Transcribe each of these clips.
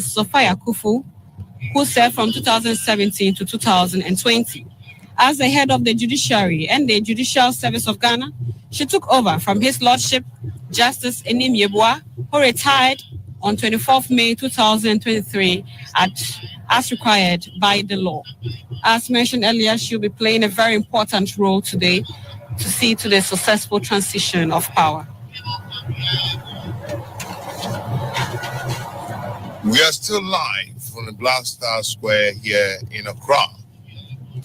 Sophia Kufu, who served from 2017 to 2020. As the head of the Judiciary and the Judicial Service of Ghana, she took over from His Lordship Justice Enim Yeboah, who retired on 24th May 2023 as required by the law. As mentioned earlier, she'll be playing a very important role today to see to the successful transition of power. We are still live from the Black Star Square here in Accra,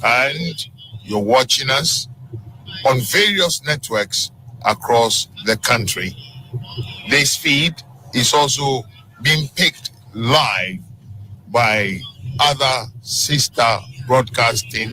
and you're watching us on various networks across the country. This feed is also being picked live by other sister broadcasting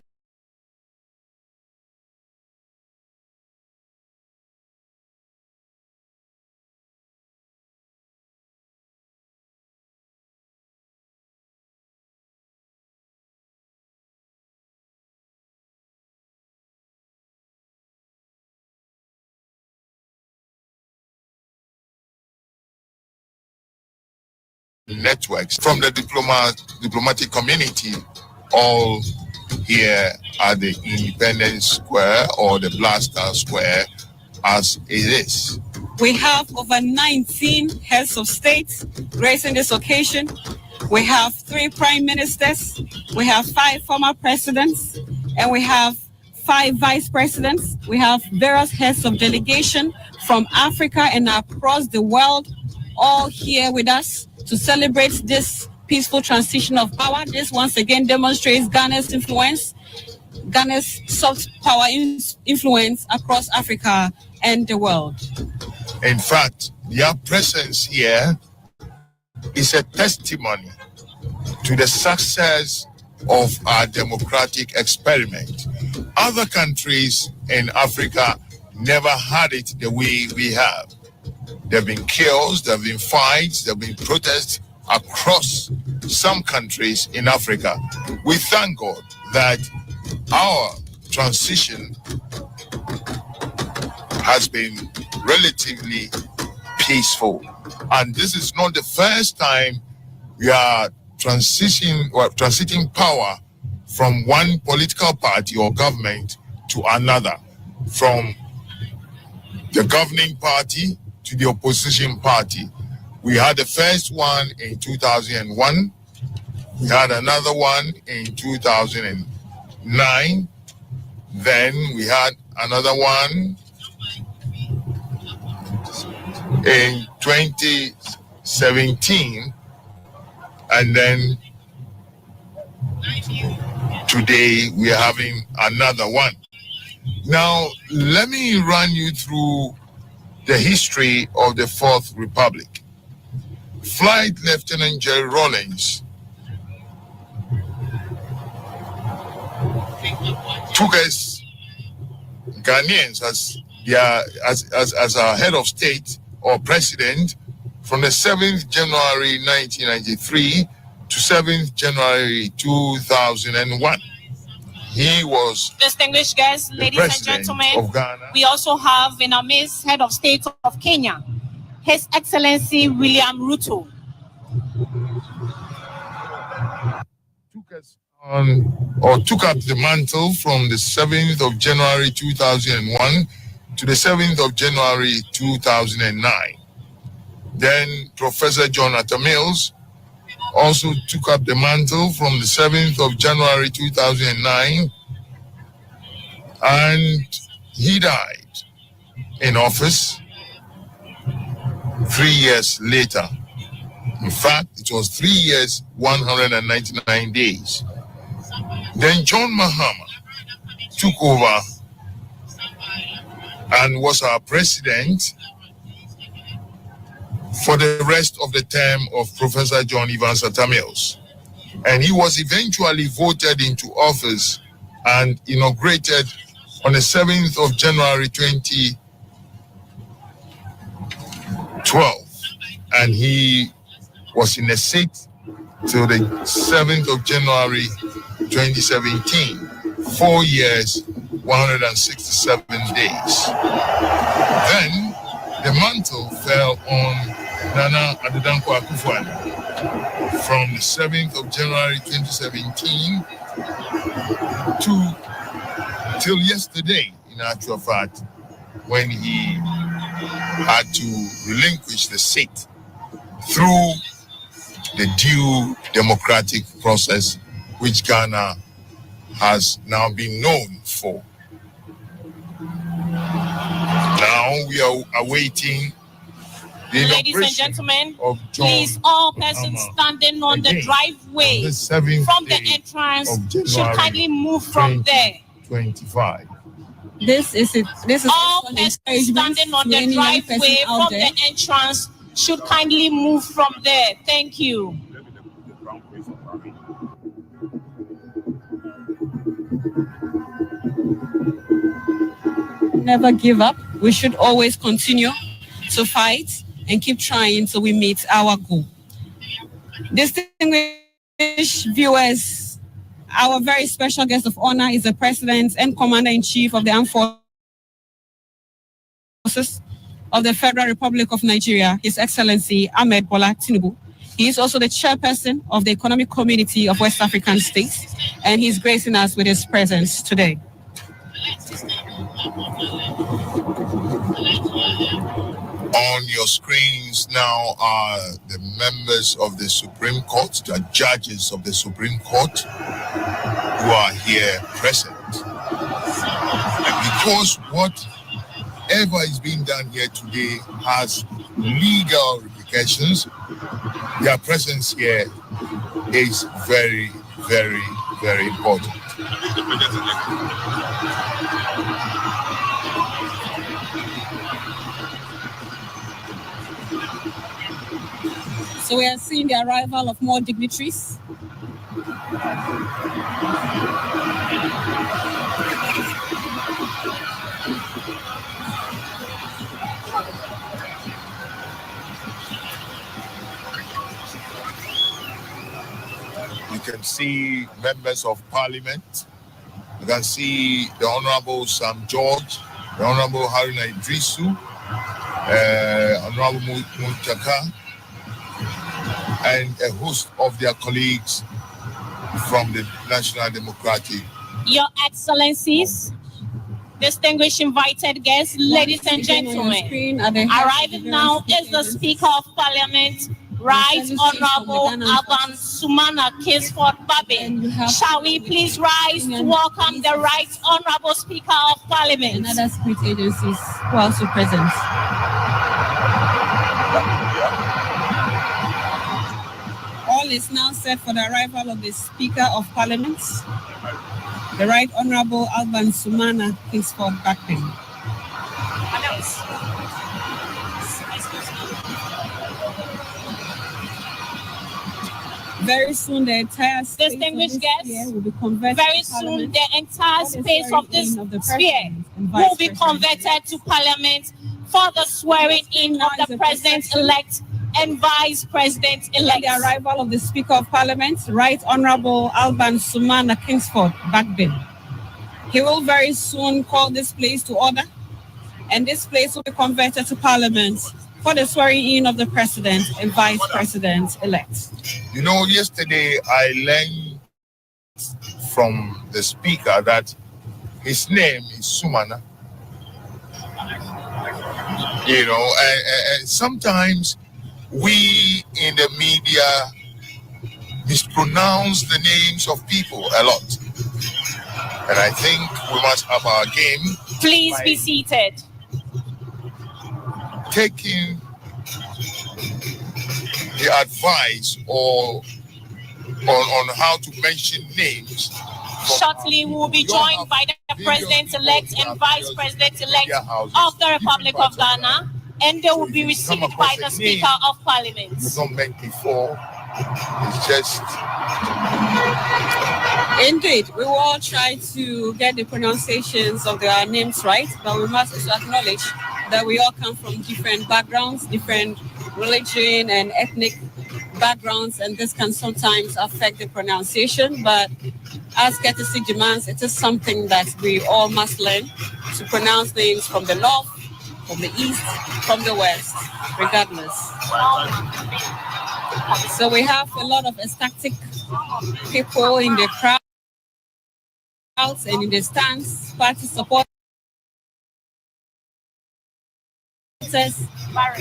networks from the diplomatic community, all here at the Independence Square or the Black Star Square as it is. We have over 19 heads of state gracing this occasion. We have 3 prime ministers, we have 5 former presidents, and we have 5 vice presidents. We have various heads of delegation from Africa and across the world, all here with us to celebrate this peaceful transition of power. This once again demonstrates Ghana's influence, Ghana's soft power influence across Africa and the world. In fact, their presence here is a testimony to the success of our democratic experiment. Other countries in Africa never had it the way we have. There have been chaos, there have been fights, there have been protests across some countries in Africa. We thank God that our transition has been relatively peaceful. And this is not the first time we are transiting power from one political party or government to another, from the governing party to the opposition party. We had the first one in 2001. We had another one in 2009. Then we had another one in 2017. And then today we are having another one. Now, let me run you through the history of the Fourth Republic. Flight Lieutenant Jerry Rawlings took us Ghanaians as our head of state or president from the 7th January 1993 to 7th January 2001. He was distinguished guests, ladies and gentlemen. We also have in our midst head of state of Kenya, His Excellency William Ruto. Took up the mantle from the 7th of January 2001 to the 7th of January 2009. Then Professor John Atta Mills also took up the mantle from the 7th of January 2009, and he died in office 3 years later. In fact, it was 3 years, 199 days. Then John Mahama took over and was our president for the rest of the term of Professor John Evans Atta Mills. And he was eventually voted into office and inaugurated on the 7th of January 2012. And he was in the seat till the 7th of January 2017, 4 years, 167 days. Then the mantle fell on Nana Addo Dankwa Akufo-Addo. from the 7th of January 2017 till yesterday, in actual fact, when he had to relinquish the seat through the due democratic process which Ghana has now been known for. Now we are awaiting the Ladies and gentlemen, please, all persons standing on the driveway from the entrance should kindly move from there. 25. This is all persons standing on the driveway from the entrance should kindly move from there. Thank you. Never give up. We should always continue to fight and keep trying till we meet our goal. Distinguished viewers, our very special guest of honor is the President and Commander-in-Chief of the Armed Forces of the Federal Republic of Nigeria, His Excellency Ahmed Bola Tinubu. He is also the chairperson of the Economic Community of West African States, and he's gracing us with his presence today. On your screens now are the members of the Supreme Court, the judges of the Supreme Court who are here present. Because whatever is being done here today has legal repercussions, their presence here is very, very, very important. So we are seeing the arrival of more dignitaries. You can see members of Parliament. You can see the Honorable Sam George, the Honorable Haruna Idrisu, Honorable Muntaka, and a host of their colleagues from the National Democratic. Your Excellencies, distinguished invited guests, ladies and gentlemen, arriving now is the Speaker of Parliament, Right Honorable Alban Sumana Kingsford Babin. Shall we please rise to welcome the Right Honorable Speaker of Parliament? And other state agencies who are also present. All is now set for the arrival of the Speaker of Parliament, the Right Honorable Alban Sumana Kingsford Babin. Very soon, the entire space distinguished guests, will be converted very soon the entire space of this sphere will be converted to Parliament for the swearing in of the President-elect and Vice President-elect. The arrival of the Speaker of Parliament, Right Honorable Alban Sumana Kingsford Babin. He will very soon call this place to order, and this place will be converted to Parliament for the swearing in of the President and Vice President-elect. You know, yesterday I learned from the Speaker that his name is Sumana. You know, and sometimes we in the media mispronounce the names of people a lot. And I think we must have our game. Please be seated. Taking the advice or on how to mention names. Shortly, we will be joined by the President-elect and Vice President-elect of the Republic of Ghana, and they will be received by the Speaker of Parliament. It's not meant before. It's just... Indeed, we will all try to get the pronunciations of their names right, but we must also acknowledge that we all come from different backgrounds, different religion and ethnic backgrounds, and this can sometimes affect the pronunciation, but as courtesy demands, it is something that we all must learn to pronounce names from the north, from the east, from the west, regardless. So we have a lot of ecstatic people in the crowds and in the stands, party supporters,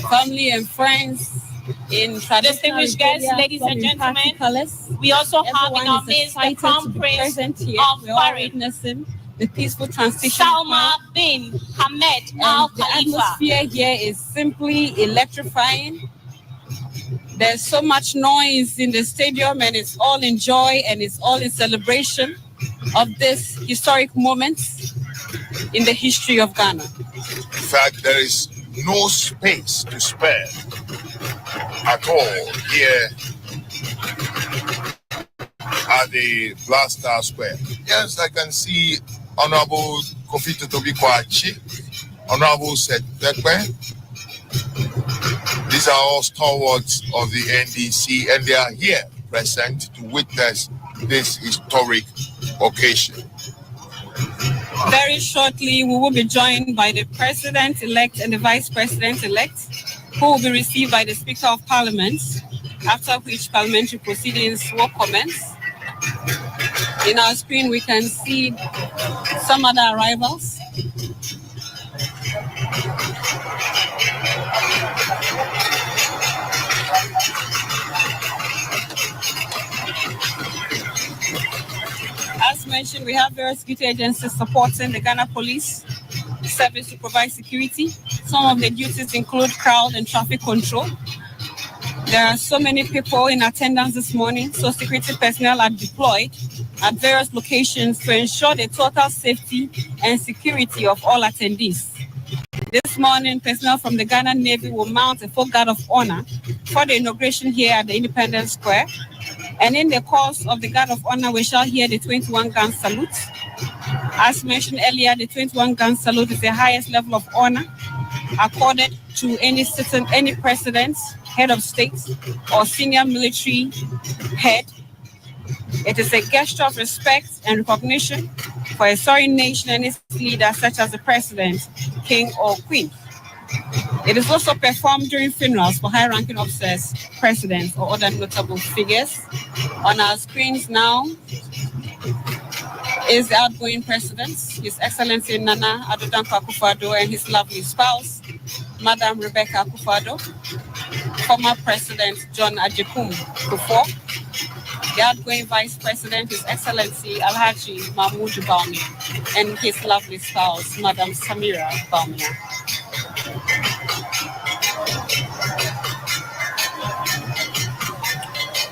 family and friends in traditional Distinguished guests, ladies and gentlemen, colors. we also have in our Everyone is midst the excited crown to be prince present here. of We're all Bahrain, witnessing the peaceful transition. Salma bin Hamad Al The Khalifa. atmosphere here is simply electrifying. There's so much noise in the stadium, and it's all in joy and it's all in celebration of this historic moment in the history of Ghana. In fact, there is no space to spare at all here at the Blaster Square. Yes, I can see Honorable Kofi Totobi Kwachi, Honorable Seth Bekwe. These are all stalwarts of the NDC, and they are here present to witness this historic occasion. Very shortly, we will be joined by the President-elect and the Vice President-elect, who will be received by the Speaker of Parliament, after which parliamentary proceedings will commence. In our screen, we can see some other arrivals. As mentioned, we have various security agencies supporting the Ghana Police Service to provide security. Some of the duties include crowd and traffic control. There are so many people in attendance this morning, so security personnel are deployed at various locations to ensure the total safety and security of all attendees. This morning, personnel from the Ghana Navy will mount a full guard of honor for the inauguration here at the Independence Square. And in the course of the guard of honor, we shall hear the 21-gun salute. As mentioned earlier, the 21-gun salute is the highest level of honor accorded to any president, head of state, or senior military head. It is a gesture of respect and recognition for a sovereign nation and its leaders, such as the president, king, or queen. It is also performed during funerals for high-ranking officers, presidents, or other notable figures. On our screens now is the outgoing president, His Excellency Nana Addo Dankwa Akufo-Addo, and his lovely spouse, Madam Rebecca Akufo-Addo, former President John Ajikun Kufuor, the outgoing Vice President, His Excellency Alhaji Mahmoud Bawumia, and his lovely spouse, Madam Samira Bawumia.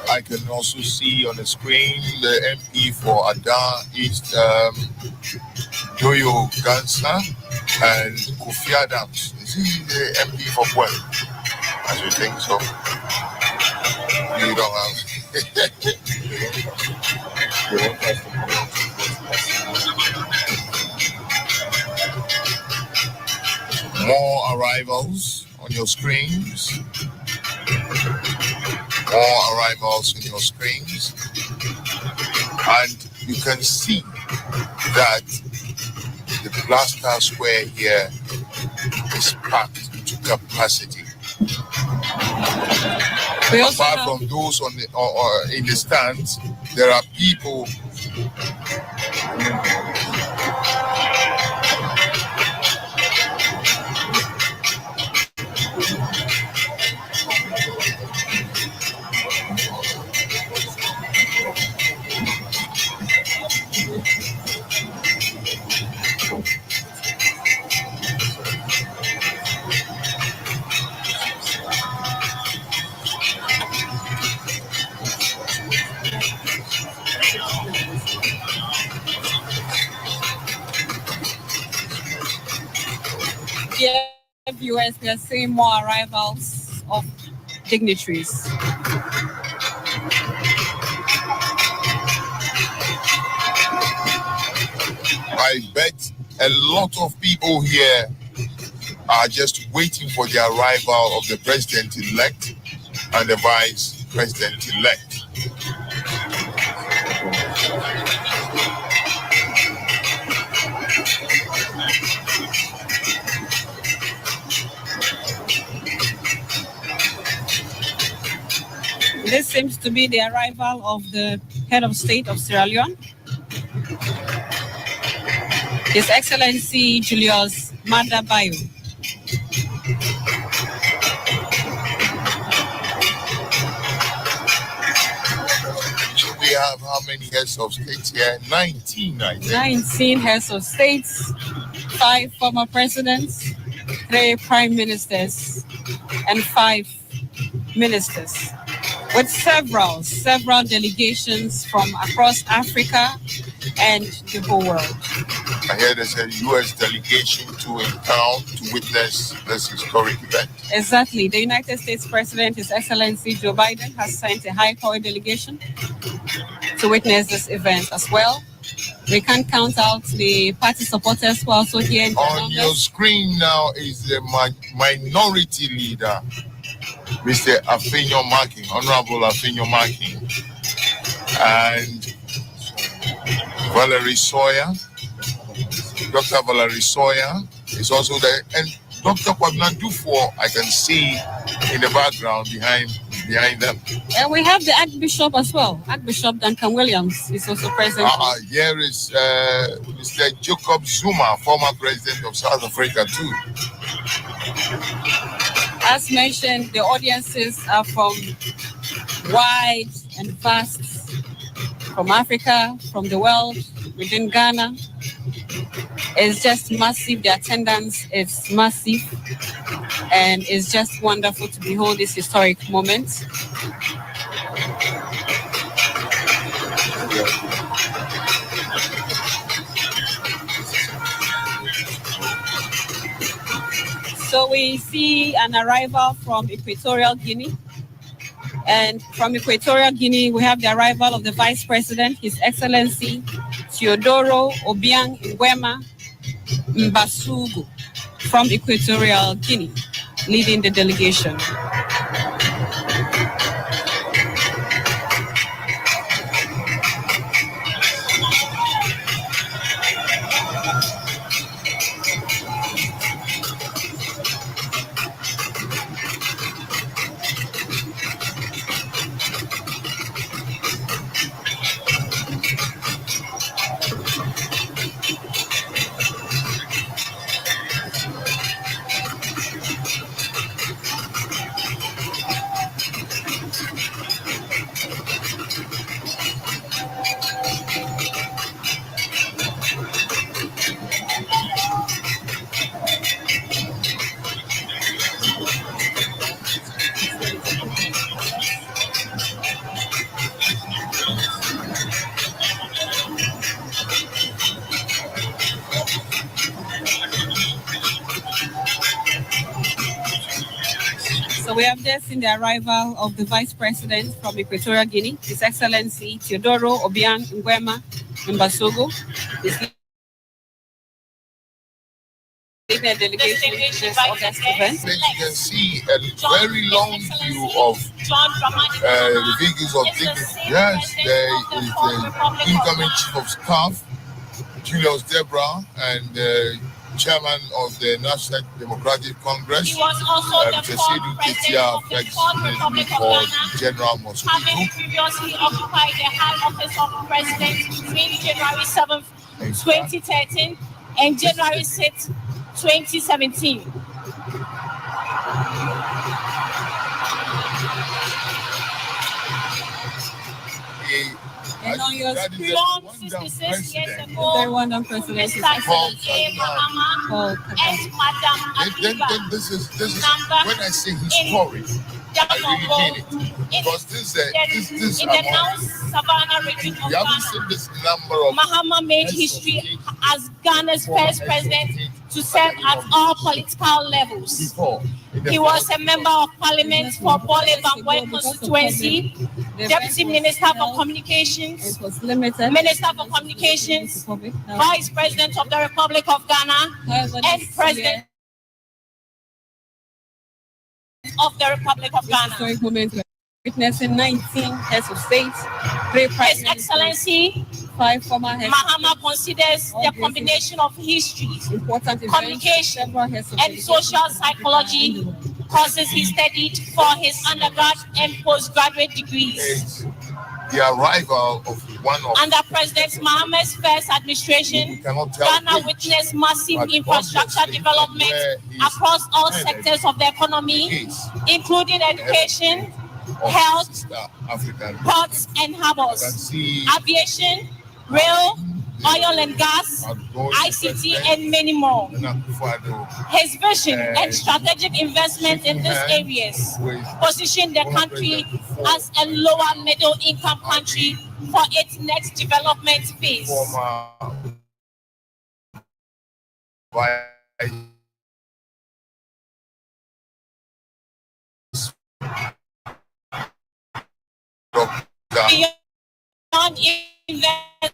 I can also see on the screen the MP for Ada East, Doyo Gansa, and Kofi Adams. Is he the MP for Pueblo? As you think so? You don't have. More arrivals on your screens. More arrivals on your screens. And you can see that the Blaster Square here is packed to capacity. Apart from those on the or in the stands, there are people viewers, we are seeing more arrivals of dignitaries. I bet a lot of people here are just waiting for the arrival of the president-elect and the vice president-elect. This seems to be the arrival of the head of state of Sierra Leone, His Excellency Julius Maada Bio. We have how many heads of states here? 19, I think. 19 heads of states, 5 former presidents, 3 prime ministers, and 5 ministers, with several delegations from across Africa and the whole world. I hear there's a U.S. delegation in town to witness this historic event. Exactly. The United States President, His Excellency Joe Biden, has sent a high-powered delegation to witness this event as well. We can't count out the party supporters who are also here. On your screen now is the minority leader, Mr. Afenyo Marking, Honorable Afenyo Marking, and Valerie Sawyer. Dr. Valerie Sawyer is also there, and Dr. Kwabena Dufo, I can see in the background behind them. And we have the Archbishop as well. Archbishop Duncan Williams is also present. Here is Mr. Jacob Zuma, former president of South Africa too. As mentioned, the audiences are from wide and vast, from Africa, from the world, within Ghana. It's just massive. The attendance is massive, and it's just wonderful to behold this historic moment. So we see an arrival from Equatorial Guinea. And from Equatorial Guinea, we have the arrival of the Vice President, His Excellency Teodoro Obiang Nguema Mbasugu, from Equatorial Guinea, leading the delegation. We have just seen the arrival of the Vice President from Equatorial Guinea, His Excellency Teodoro Obiang Nguema Mbasugu. The delegation of this event. You can see a very long view of the vehicles of Dignitary. Yes, there is the incoming Chief of Staff, Julius Debra, and Chairman of the National Democratic Congress, he was also the former president of the Republic of Ghana, General Mosquito. having previously occupied the high office of president between January 7th, 2013 and January 6th, 2017. And on your screen, Born 66 years ago, very wonderful president, Mr. Dramani Mahama and Madam This is when I say historic, I really mean it. Because this in the now Savannah region of we haven't seen Ghana, this number of Mahama made history as Ghana's first president to serve at all political levels. before. He was a member of parliament for Bole Bangwe constituency, deputy minister for communications, minister for communications, vice president of the Republic of Ghana, and president of the Republic of Ghana. Witnessing 19 heads of state, 3 prime His Excellency 5 former heads Mahama considers the combination of history, important communication, and social psychology courses he studied for his undergrad and postgraduate degrees. It's the arrival of one of Under President Mahama's first administration, Ghana witnessed massive infrastructure development across all sectors of the economy, including education, health, ports and harbors, aviation, rail, oil and gas, ICT, and many more. His vision and strategic investment in these areas position the country as a lower middle income country for its next development phase. Beyond investment,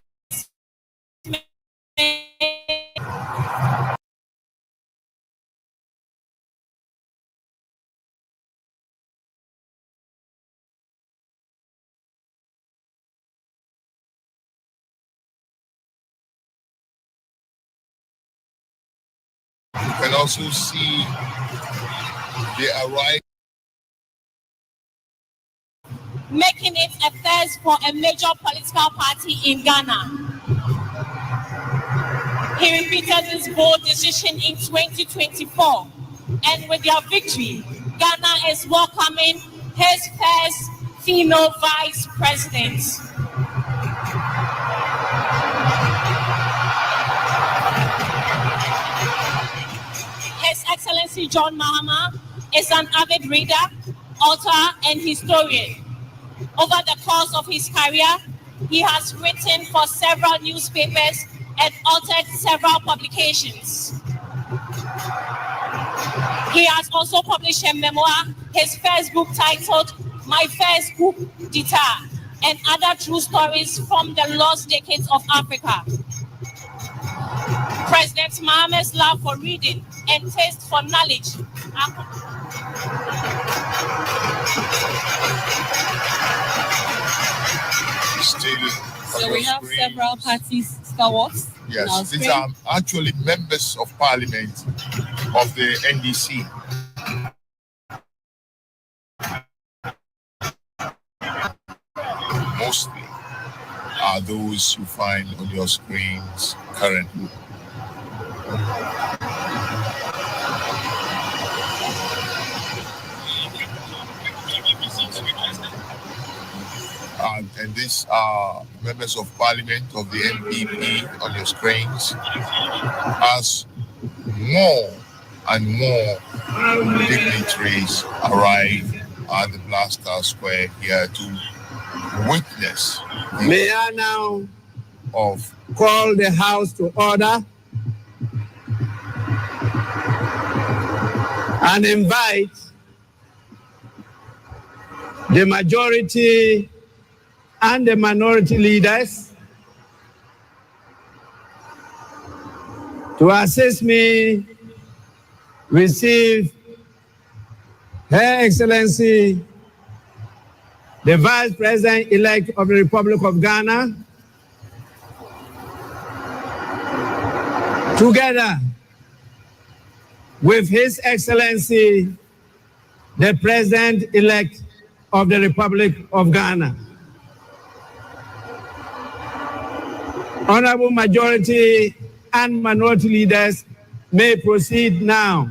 you can also see the arrival, making it a first for a major political party in Ghana. He repeated this bold decision in 2024, and with their victory, Ghana is welcoming his first female vice president. His Excellency John Mahama is an avid reader, author, and historian. Over the course of his career, he has written for several newspapers and authored several publications. He has also published a memoir, his first book titled My First Coup d'Etat, and other true stories from the lost decades of Africa. President Mahama's love for reading and taste for knowledge So we have several parties stalwarts. Yes, these are actually members of parliament of the NDC. Mostly are those you find on your screens currently. And these are members of parliament of the NPP on your screens, as more and more dignitaries arrive at the Blaster Square here to witness. May I now call the House to order and invite the majority and the minority leaders to assist me receive Her Excellency, the Vice President-elect of the Republic of Ghana, together with His Excellency, the President-elect of the Republic of Ghana. Honorable majority and minority leaders may proceed now.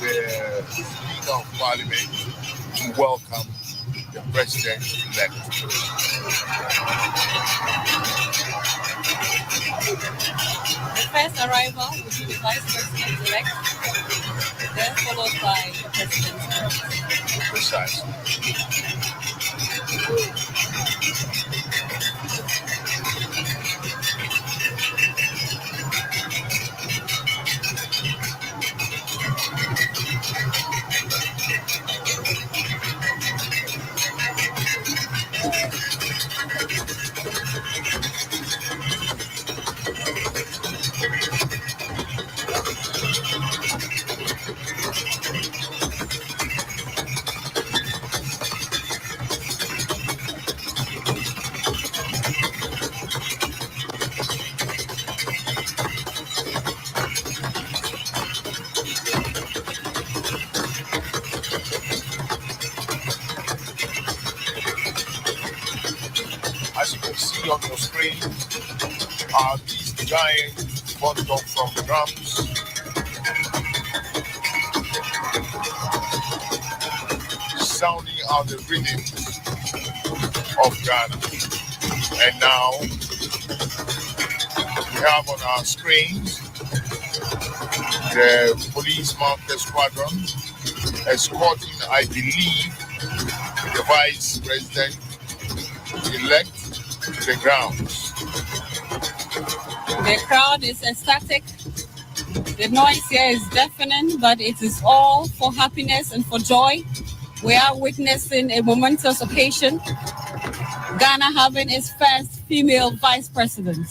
the Speaker of Parliament to welcome the President-elect. The first arrival will be the Vice President-elect, then followed by the President. Precisely. As you can see on your screen, are these giant bundle from drums. Sounding out the rhythm of Ghana. And now we have on our screens the police mounted squadron escorting, I believe, the Vice President-elect to the grounds. The crowd is ecstatic. The noise here is deafening, but it is all for happiness and for joy. We are witnessing a momentous occasion. Ghana having its first female vice president.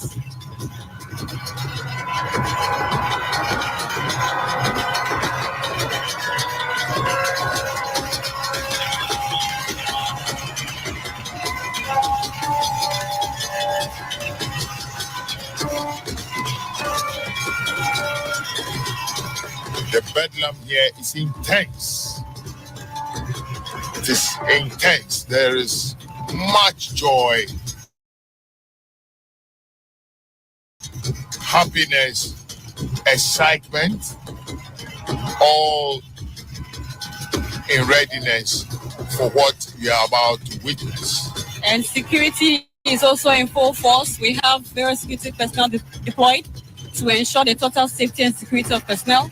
The bedlam here is intense. It is intense. There is much joy, happiness, excitement, all in readiness for what we are about to witness. And security is also in full force. We have various security personnel deployed to ensure the total safety and security of personnel.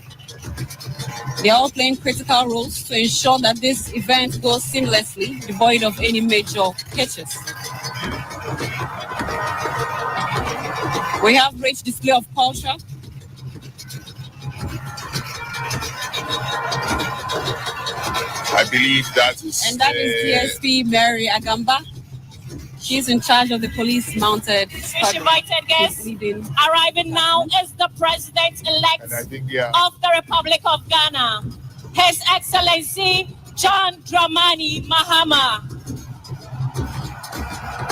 They are all playing critical roles to ensure that this event goes seamlessly, devoid of any major hitches. We have rich display of culture. I believe that is... And that is DSP Mary Agamba. She's in charge of the police mounted squadron. Invited guests arriving now is the President-elect of the Republic of Ghana, His Excellency John Dramani Mahama.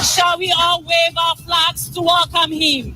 Shall we all wave our flags to welcome him?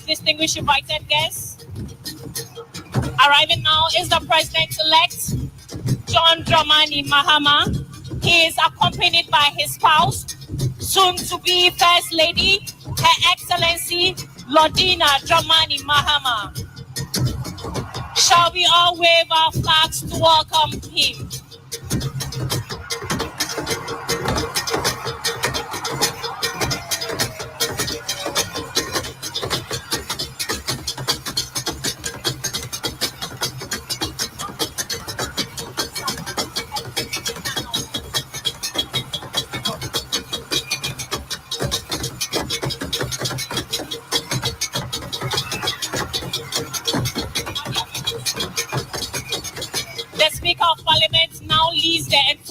Distinguished invited guests, arriving now is the President-elect, John Dramani Mahama. He is accompanied by his spouse, soon-to-be First Lady, Her Excellency Lordina Dramani Mahama. Shall we all wave our flags to welcome him?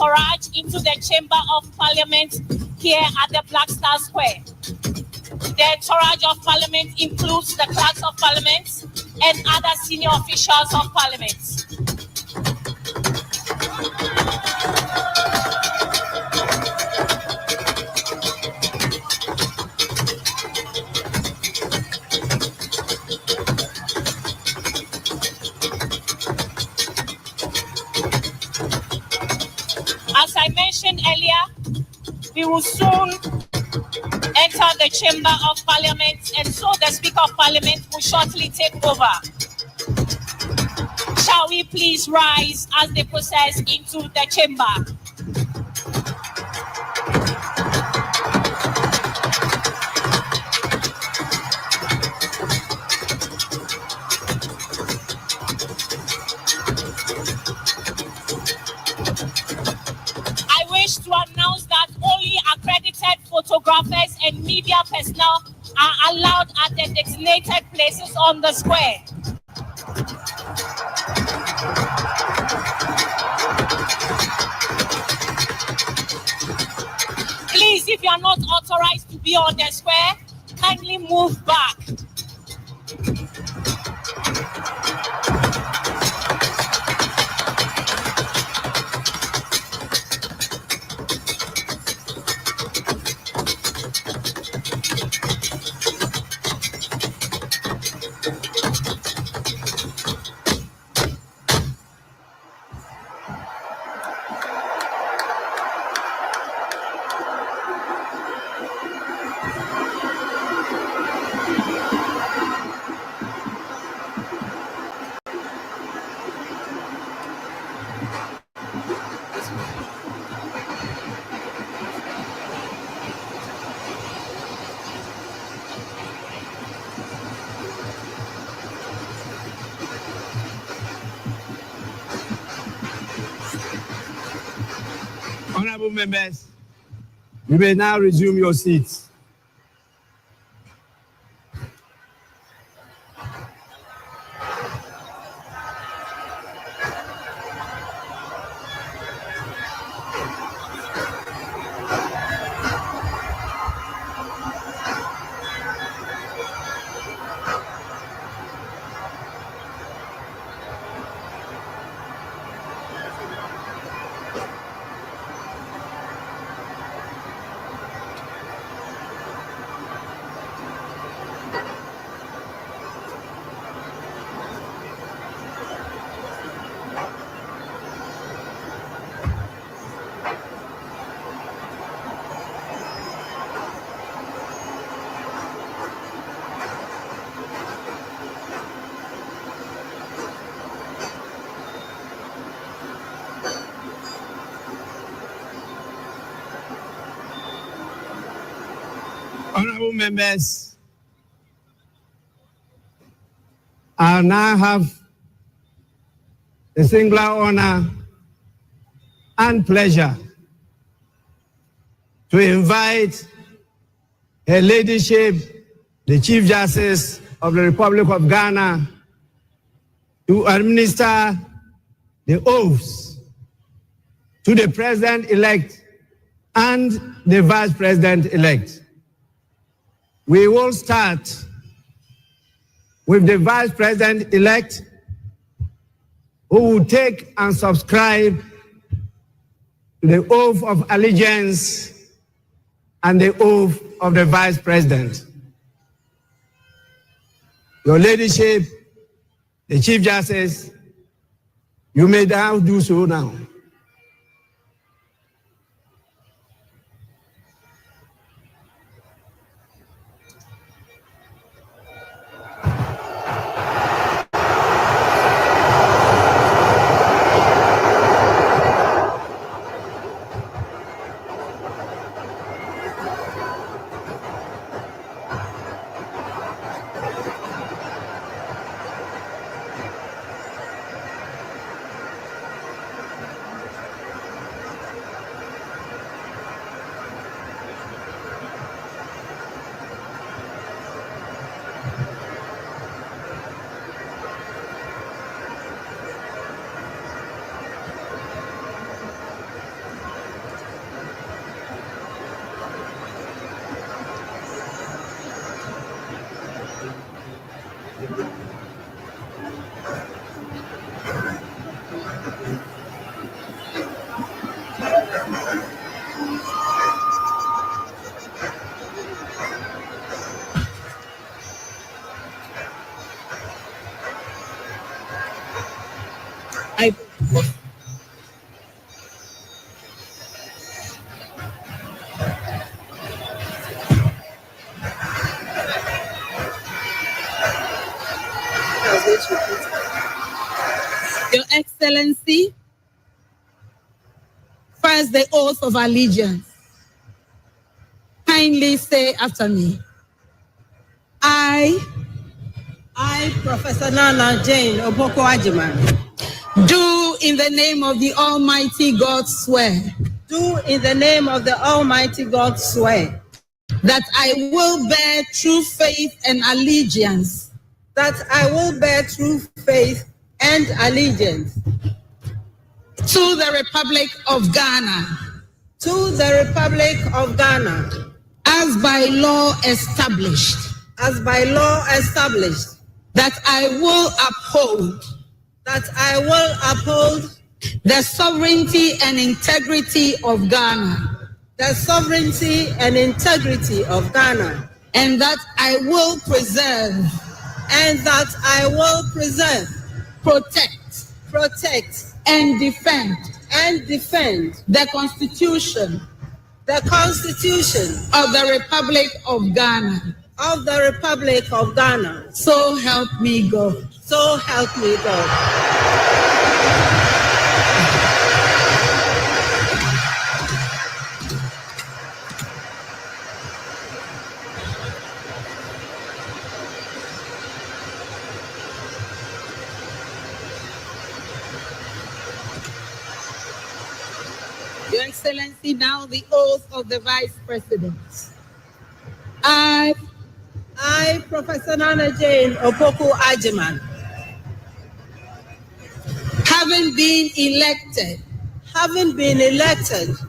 entourage into the Chamber of Parliament here at the Black Star Square. The entourage of Parliament includes the clerks of Parliament and other senior officials of Parliament. As I mentioned earlier, we will soon enter the Chamber of Parliament, and so the Speaker of Parliament will shortly take over. Shall we please rise as they process into the chamber? I wish to announce that only accredited photographers and media personnel are allowed at the designated places on the square. Please, if you are not authorized to be on the square, kindly move back. Honorable members, you may now resume your seats. Honorable members, I now have the singular honor and pleasure to invite Her Ladyship, the Chief Justice of the Republic of Ghana, to administer the oaths to the President-elect and the Vice President-elect. We will start with the Vice President-elect, who will take and subscribe to the oath of allegiance and the oath of the Vice President. Your Ladyship, the Chief Justice, you may now do so now. Your Excellency, first the oath of allegiance. Kindly say after me. I, Professor Nana Jane Oboko Ajiman, do in the name of the Almighty God swear do in the name of the Almighty God swear that I will bear true faith and allegiance that I will bear true faith and allegiance to the Republic of Ghana to the Republic of Ghana as by law established, that I will uphold the sovereignty and integrity of Ghana, and that I will preserve, protect, and defend the Constitution of the Republic of Ghana. So help me God. So help me God. Your Excellency, now the oath of the Vice President. I, Professor Nana Jane Opoku Ajiman, having been elected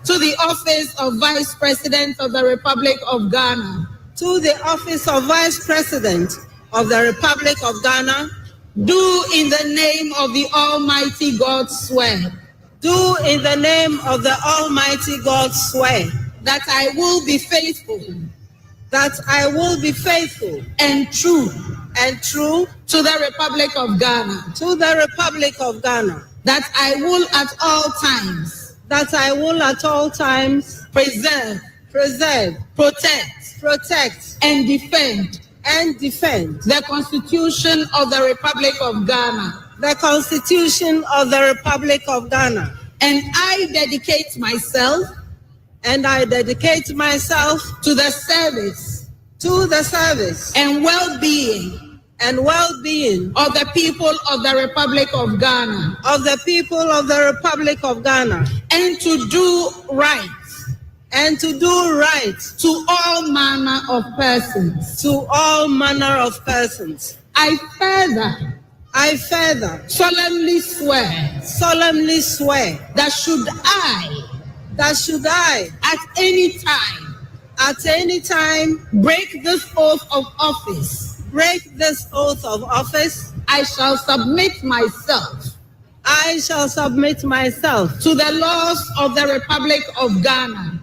to the office of Vice President of the Republic of Ghana, to the office of Vice President of the Republic of Ghana, do in the name of the Almighty God swear do in the name of the Almighty God swear that I will be faithful and true to the Republic of Ghana, that I will at all times preserve, protect, and defend the Constitution of the Republic of Ghana. And I dedicate myself to the service and well-being of the people of the Republic of Ghana, and to do right to all manner of persons. I further solemnly swear that should I at any time break this oath of office, I shall submit myself to the laws of the Republic of Ghana,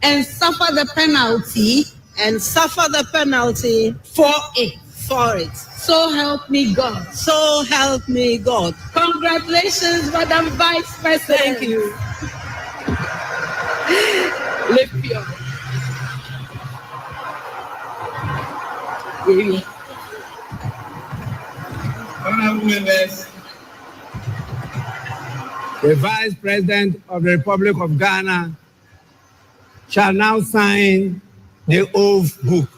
and suffer the penalty for it. So help me God. Congratulations, Madam Vice President. Thank you. Lift your Honorable members, the Vice President of the Republic of Ghana shall now sign the oath book.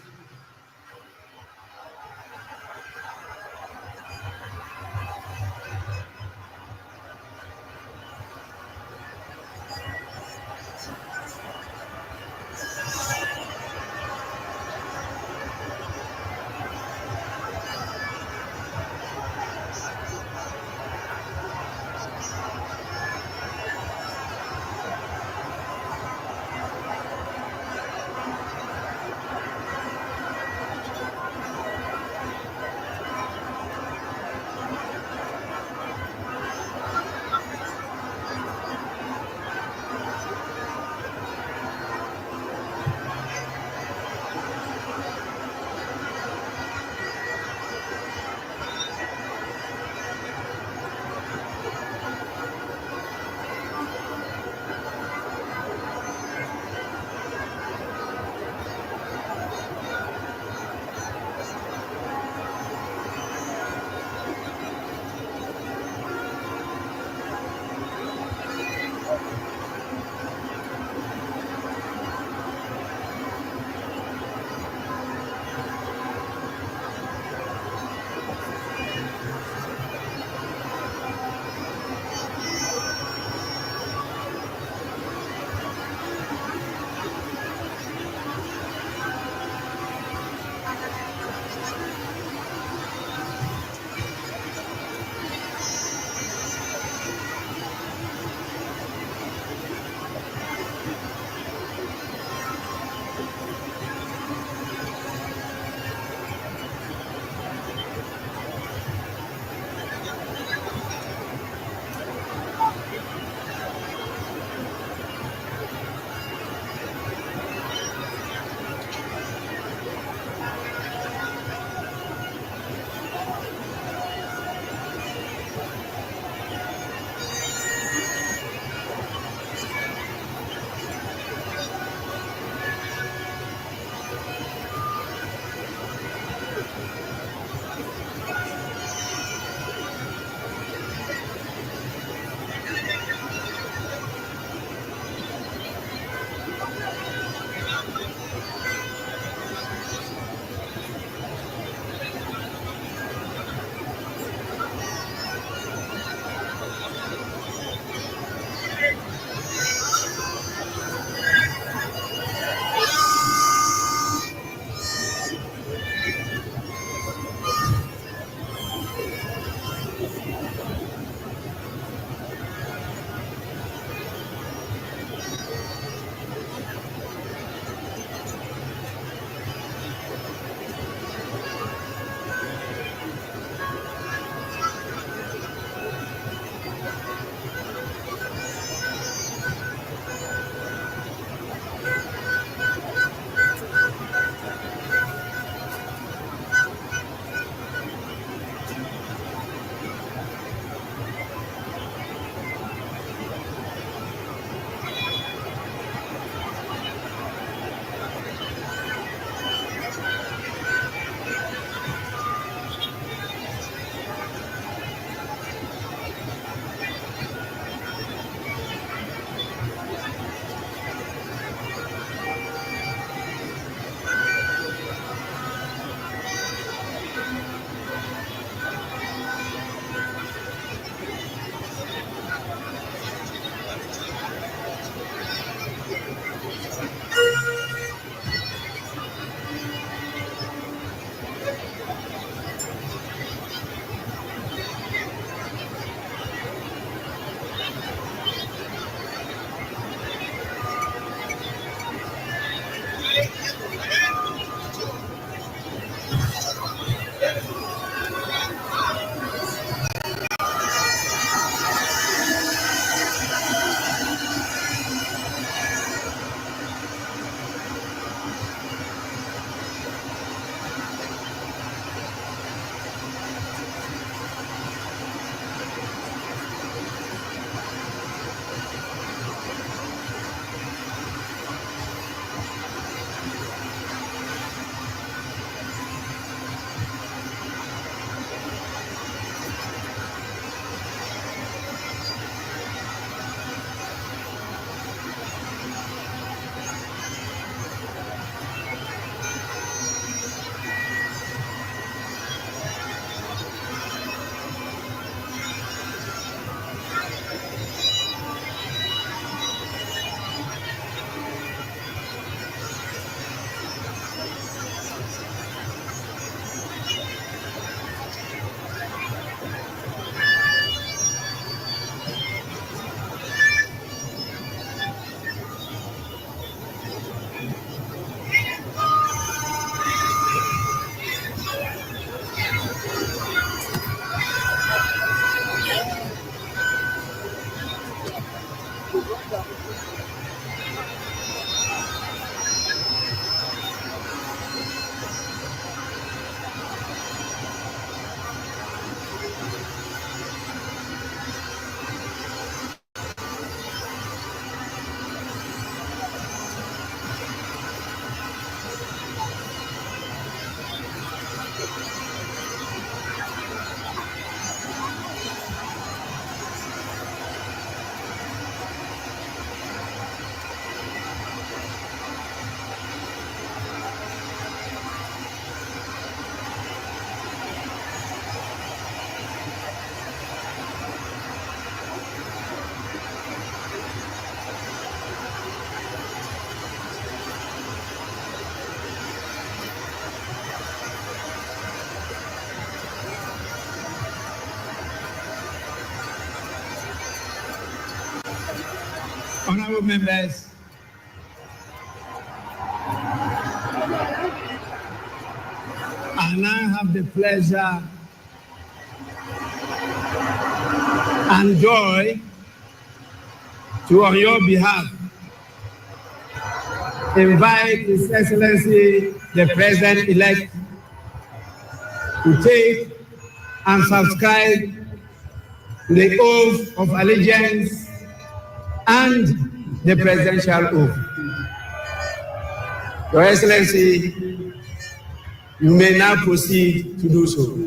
Honorable members, I now have the pleasure and joy to, on your behalf, invite His Excellency the President-elect to take and subscribe the oath of allegiance and the presidential oath. Your Excellency, you may now proceed to do so.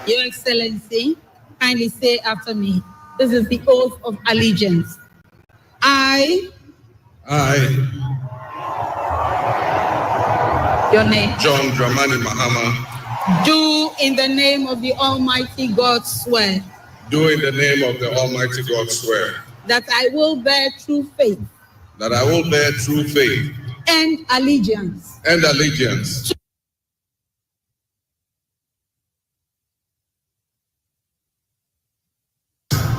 Your Excellency, kindly say after me. This is the oath of allegiance. I, your name, John Dramani Mahama, do in the name of the Almighty God swear do in the name of the Almighty God swear that I will bear true faith that I will bear true faith and allegiance and allegiance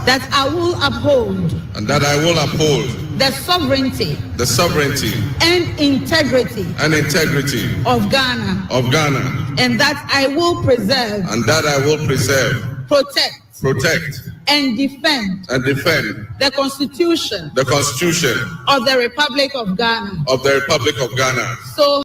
that I will uphold and that I will uphold the sovereignty and integrity of Ghana, and that I will preserve, protect, and defend the Constitution the Constitution of the Republic of Ghana. So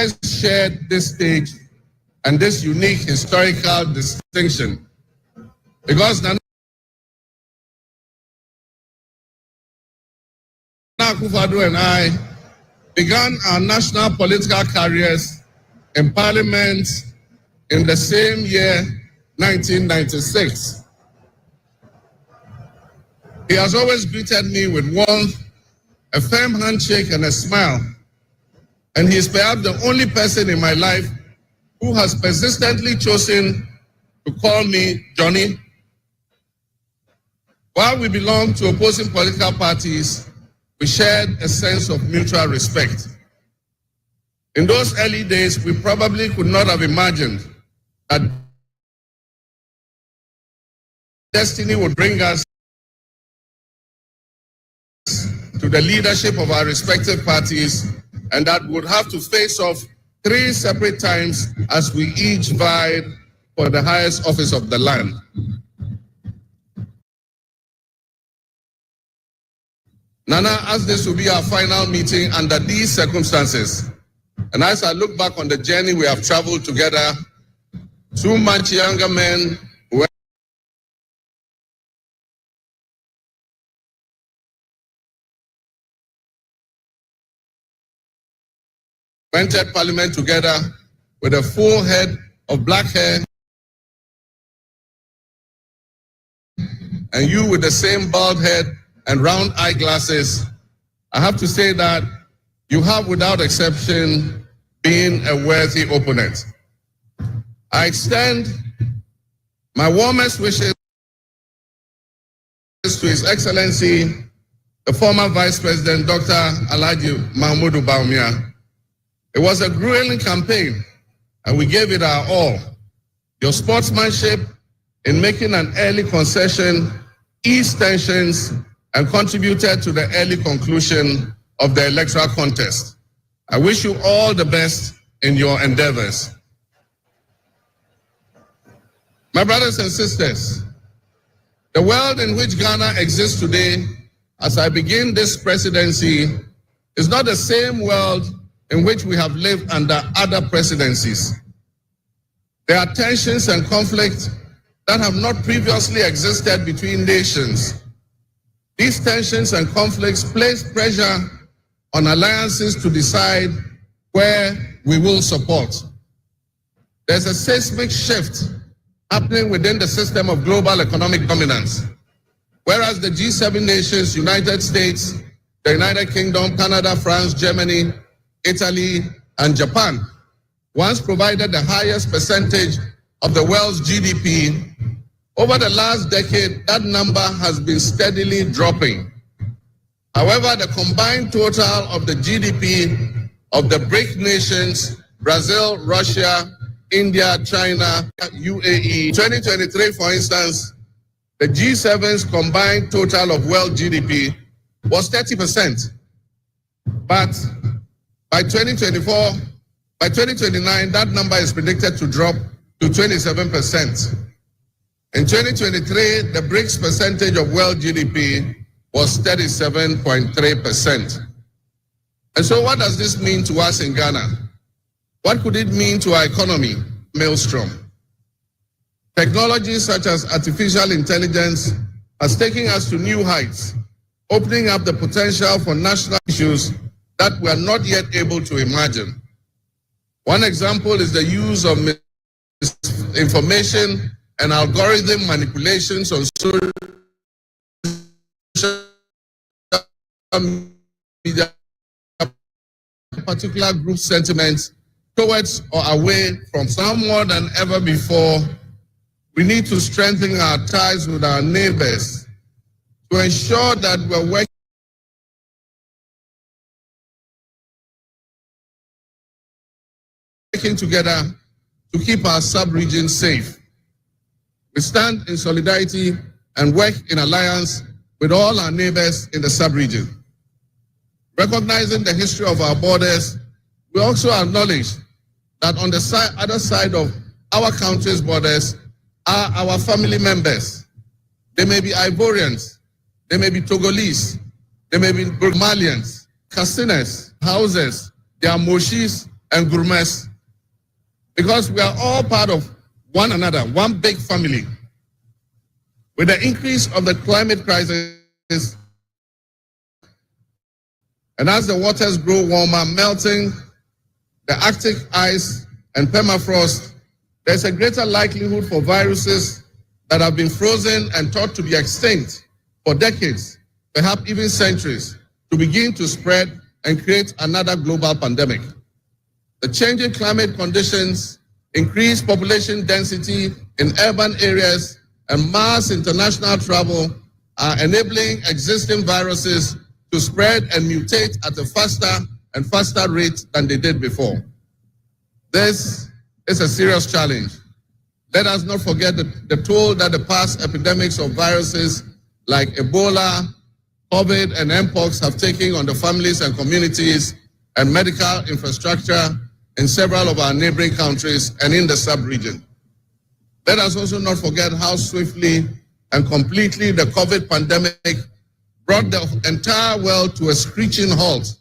shared this stage and this unique historical distinction because Nana Akufo-Addo and I began our national political careers in Parliament in the same year, 1996. He has always greeted me with warmth, a firm handshake, and a smile. And he is perhaps the only person in my life who has persistently chosen to call me Johnny. While we belong to opposing political parties, we shared a sense of mutual respect. In those early days, we probably could not have imagined that destiny would bring us to the leadership of our respective parties and that we would have to face off 3 separate times as we each vied for the highest office of the land. Nana asked this to be our final meeting under these circumstances. And as I look back on the journey we have traveled together, 2 much younger men who entered Parliament together with a full head of black hair, and you with the same bald head and round eyeglasses, I have to say that you have, without exception, been a worthy opponent. I extend my warmest wishes to His Excellency, the former Vice President, Dr. Alhaji Mahmoud Bawumia. It was a grueling campaign, and we gave it our all. Your sportsmanship in making an early concession eased tensions and contributed to the early conclusion of the electoral contest. I wish you all the best in your endeavors. My brothers and sisters, the world in which Ghana exists today, as I begin this presidency, is not the same world in which we have lived under other presidencies. There are tensions and conflicts that have not previously existed between nations. These tensions and conflicts place pressure on alliances to decide where we will support. There's a seismic shift happening within the system of global economic dominance. Whereas the G7 nations, United States, the United Kingdom, Canada, France, Germany, Italy, and Japan once provided the highest percentage of the world's GDP, over the last decade, that number has been steadily dropping. However, the combined total of the GDP of the BRIC nations, Brazil, Russia, India, China, UAE, 2023, for instance, the G7's combined total of world GDP was 30%. But by 2029, that number is predicted to drop to 27%. In 2023, the BRICS percentage of world GDP was 37.3%. And so what does this mean to us in Ghana? What could it mean to our economy? Maelstrom. Technologies such as artificial intelligence has taken us to new heights, opening up the potential for national issues that we are not yet able to imagine. One example is the use of misinformation and algorithm manipulations on social media, particular group sentiments towards or away from some more than ever before. We need to strengthen our ties with our neighbors to ensure that we're working together to keep our sub-region safe. We stand in solidarity and work in alliance with all our neighbors in the sub-region. Recognizing the history of our borders, we also acknowledge that on the other side of our country's borders are our family members. They may be Ivorians, they may be Togolese, they may be Malians, Cassinas, Hausas, they are Moshis, and gourmets, because we are all part of one another, one big family. With the increase of the climate crisis, and as the waters grow warmer, melting the Arctic ice and permafrost, there's a greater likelihood for viruses that have been frozen and thought to be extinct for decades, perhaps even centuries, to begin to spread and create another global pandemic. The changing climate conditions, increased population density in urban areas, and mass international travel are enabling existing viruses to spread and mutate at a faster and faster rate than they did before. This is a serious challenge. Let us not forget the toll that the past epidemics of viruses like Ebola, COVID, and Mpox have taken on the families and communities and medical infrastructure in several of our neighboring countries and in the sub-region. Let us also not forget how swiftly and completely the COVID pandemic brought the entire world to a screeching halt.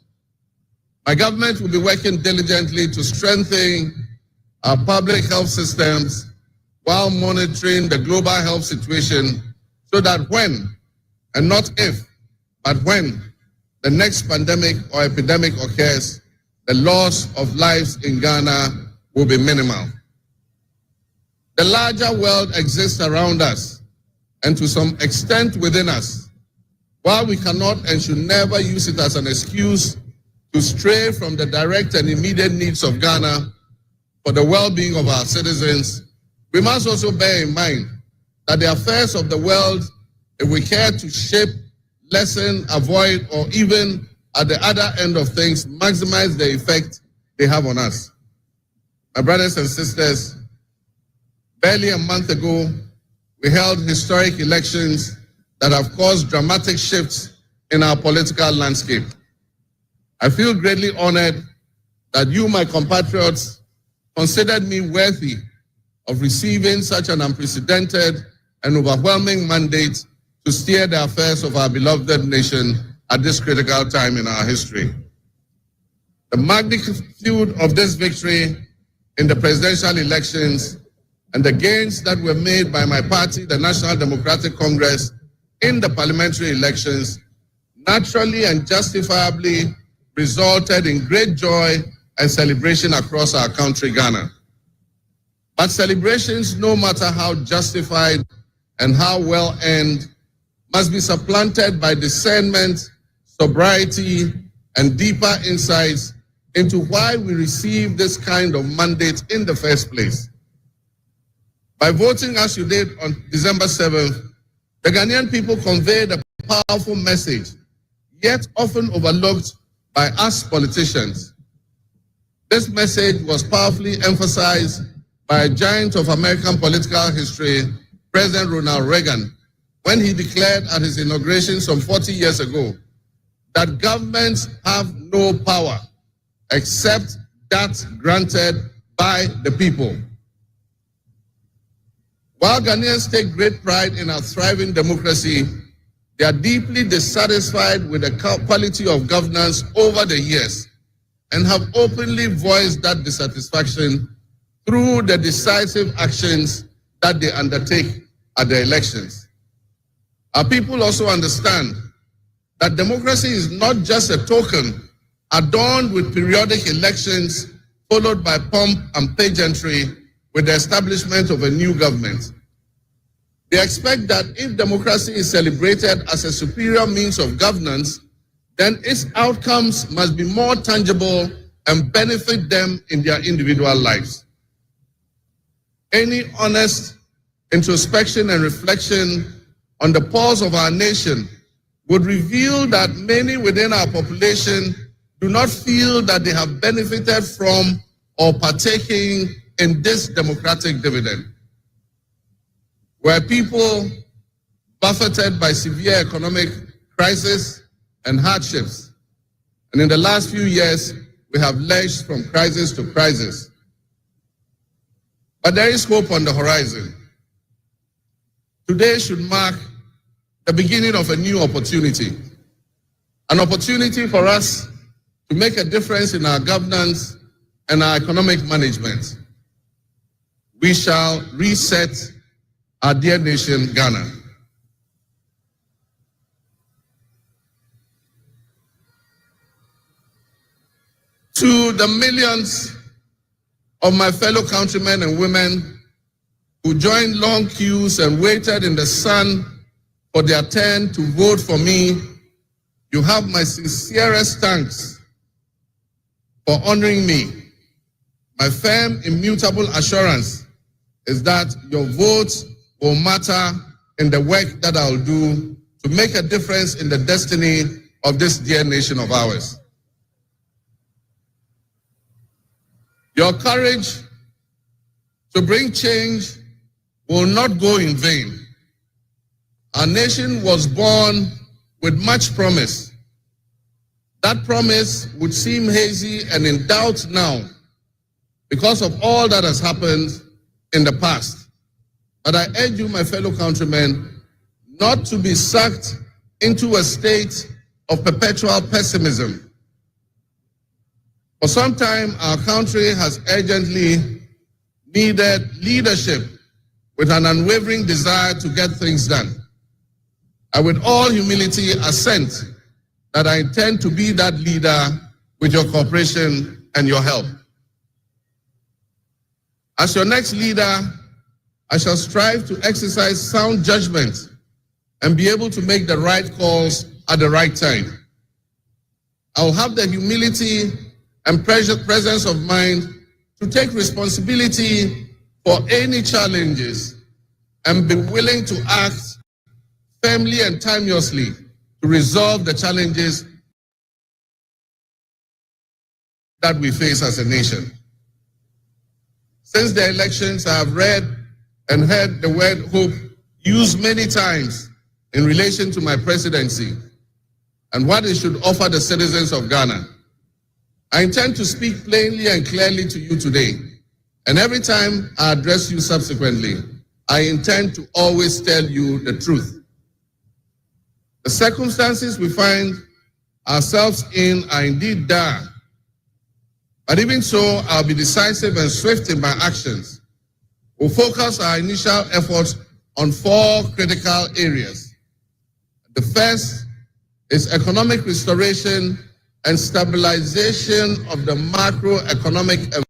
My government will be working diligently to strengthen our public health systems while monitoring the global health situation so that when, and not if, but when the next pandemic or epidemic occurs, the loss of lives in Ghana will be minimal. The larger world exists around us and to some extent within us. While we cannot and should never use it as an excuse to stray from the direct and immediate needs of Ghana for the well-being of our citizens, we must also bear in mind that the affairs of the world, if we care to shape, lessen, avoid, or even at the other end of things, maximize the effect they have on us. My brothers and sisters, barely a month ago, we held historic elections that have caused dramatic shifts in our political landscape. I feel greatly honored that you, my compatriots, considered me worthy of receiving such an unprecedented and overwhelming mandate to steer the affairs of our beloved nation at this critical time in our history. The magnitude of this victory in the presidential elections and the gains that were made by my party, the National Democratic Congress, in the parliamentary elections naturally and justifiably resulted in great joy and celebration across our country, Ghana. But celebrations, no matter how justified and how well earned, must be supplanted by discernment, sobriety, and deeper insights into why we received this kind of mandate in the first place. By voting as you did on December 7th, the Ghanaian people conveyed a powerful message, yet often overlooked by us politicians. This message was powerfully emphasized by a giant of American political history, President Ronald Reagan, when he declared at his inauguration some 40 years ago that governments have no power except that granted by the people. While Ghanaians take great pride in our thriving democracy, they are deeply dissatisfied with the quality of governance over the years and have openly voiced that dissatisfaction through the decisive actions that they undertake at the elections. Our people also understand that democracy is not just a token adorned with periodic elections followed by pomp and pageantry with the establishment of a new government. They expect that if democracy is celebrated as a superior means of governance, then its outcomes must be more tangible and benefit them in their individual lives. Any honest introspection and reflection on the pulse of our nation would reveal that many within our population do not feel that they have benefited from or partaking in this democratic dividend. Where people buffeted by severe economic crisis and hardships, and in the last few years, we have lurched from crisis to crisis. But there is hope on the horizon. Today should mark the beginning of a new opportunity, an opportunity for us to make a difference in our governance and our economic management, we shall reset our dear nation, Ghana. To the millions of my fellow countrymen and women who joined long queues and waited in the sun for their turn to vote for me, you have my sincerest thanks for honoring me. My firm, immutable assurance is that your votes will matter in the work that I'll do to make a difference in the destiny of this dear nation of ours. Your courage to bring change will not go in vain. Our nation was born with much promise. That promise would seem hazy and in doubt now because of all that has happened in the past. But I urge you, my fellow countrymen, not to be sucked into a state of perpetual pessimism. For some time, our country has urgently needed leadership with an unwavering desire to get things done. I, with all humility, assent that I intend to be that leader with your cooperation and your help. As your next leader, I shall strive to exercise sound judgment and be able to make the right calls at the right time. I will have the humility and presence of mind to take responsibility for any challenges and be willing to act firmly and timelessly to resolve the challenges that we face as a nation. Since the elections, I have read and heard the word hope used many times in relation to my presidency and what it should offer the citizens of Ghana. I intend to speak plainly and clearly to you today, and every time I address you subsequently, I intend to always tell you the truth. The circumstances we find ourselves in are indeed dire, but even so, I'll be decisive and swift in my actions. We'll focus our initial efforts on 4 critical areas. The first is economic restoration and stabilization of the macroeconomic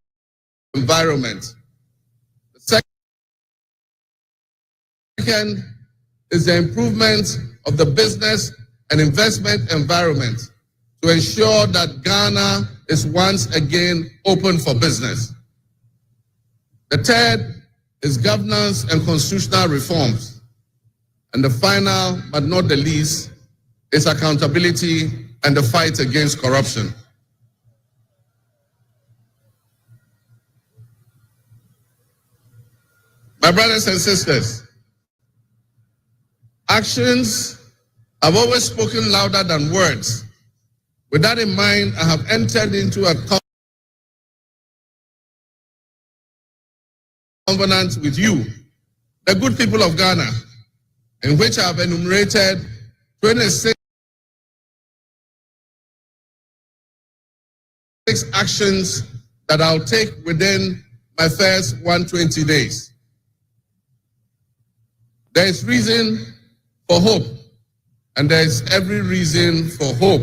environment. The second is the improvement of the business and investment environment to ensure that Ghana is once again open for business. The third is governance and constitutional reforms. And the final, but not the least, is accountability and the fight against corruption. My brothers and sisters, actions have always spoken louder than words. With that in mind, I have entered into a covenant with you, the good people of Ghana, in which I have enumerated 26 actions that I'll take within my first 120 days. There is reason for hope, and there is every reason for hope.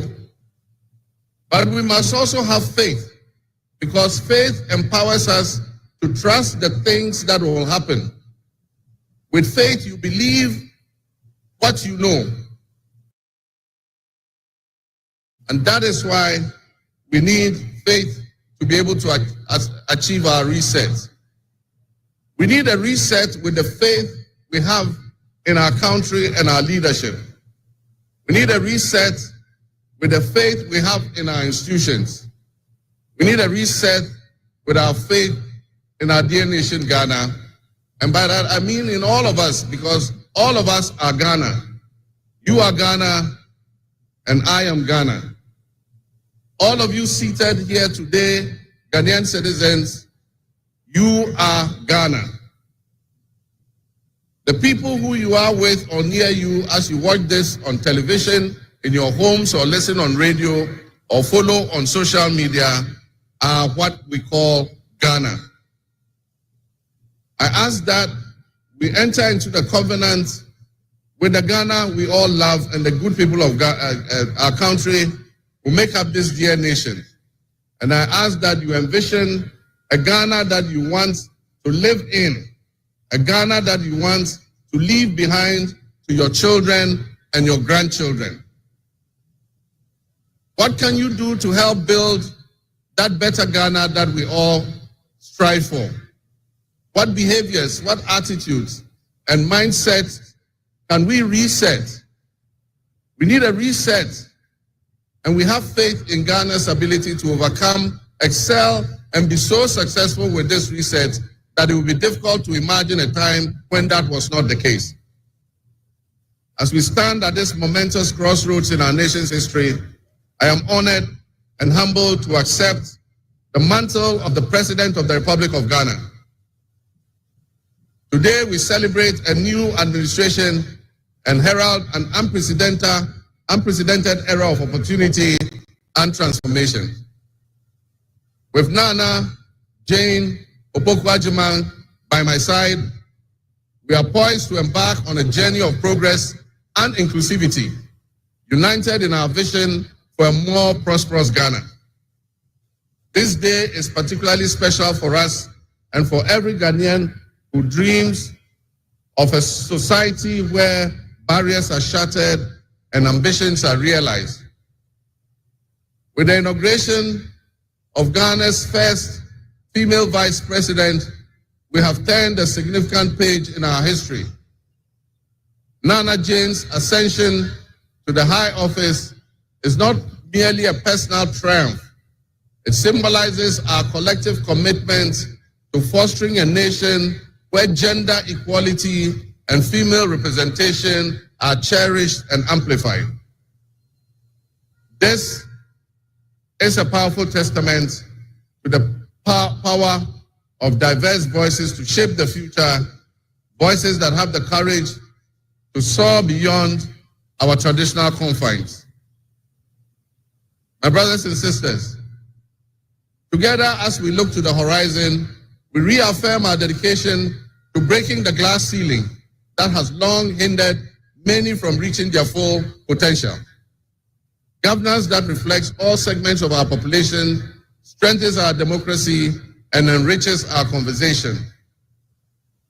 But we must also have faith, because faith empowers us to trust the things that will happen. With faith, you believe what you know. And that is why we need faith to be able to achieve our reset. We need a reset with the faith we have in our country and our leadership. We need a reset with the faith we have in our institutions. We need a reset with our faith in our dear nation, Ghana. And by that, I mean in all of us, because all of us are Ghana. You are Ghana, and I am Ghana. All of you seated here today, Ghanaian citizens, you are Ghana. The people who you are with or near you as you watch this on television, in your homes, or listen on radio, or follow on social media, are what we call Ghana. I ask that we enter into the covenant with the Ghana we all love and the good people of our country who make up this dear nation. And I ask that you envision a Ghana that you want to live in, a Ghana that you want to leave behind to your children and your grandchildren. What can you do to help build that better Ghana that we all strive for? What behaviors, what attitudes and mindsets can we reset? We need a reset, and we have faith in Ghana's ability to overcome, excel, and be so successful with this reset that it will be difficult to imagine a time when that was not the case. As we stand at this momentous crossroads in our nation's history, I am honored and humbled to accept the mantle of the President of the Republic of Ghana. Today, we celebrate a new administration and herald an unprecedented era of opportunity and transformation. With Nana Jane Opoku-Agyeman by my side, we are poised to embark on a journey of progress and inclusivity, united in our vision for a more prosperous Ghana. This day is particularly special for us and for every Ghanaian who dreams of a society where barriers are shattered and ambitions are realized. With the inauguration of Ghana's first female vice president, we have turned a significant page in our history. Nana Jane's ascension to the high office is not merely a personal triumph. It symbolizes our collective commitment to fostering a nation where gender equality and female representation are cherished and amplified. This is a powerful testament to the power of diverse voices to shape the future, voices that have the courage to soar beyond our traditional confines. My brothers and sisters, together as we look to the horizon, we reaffirm our dedication to breaking the glass ceiling that has long hindered many from reaching their full potential. Governance that reflects all segments of our population, strengthens our democracy, and enriches our conversation.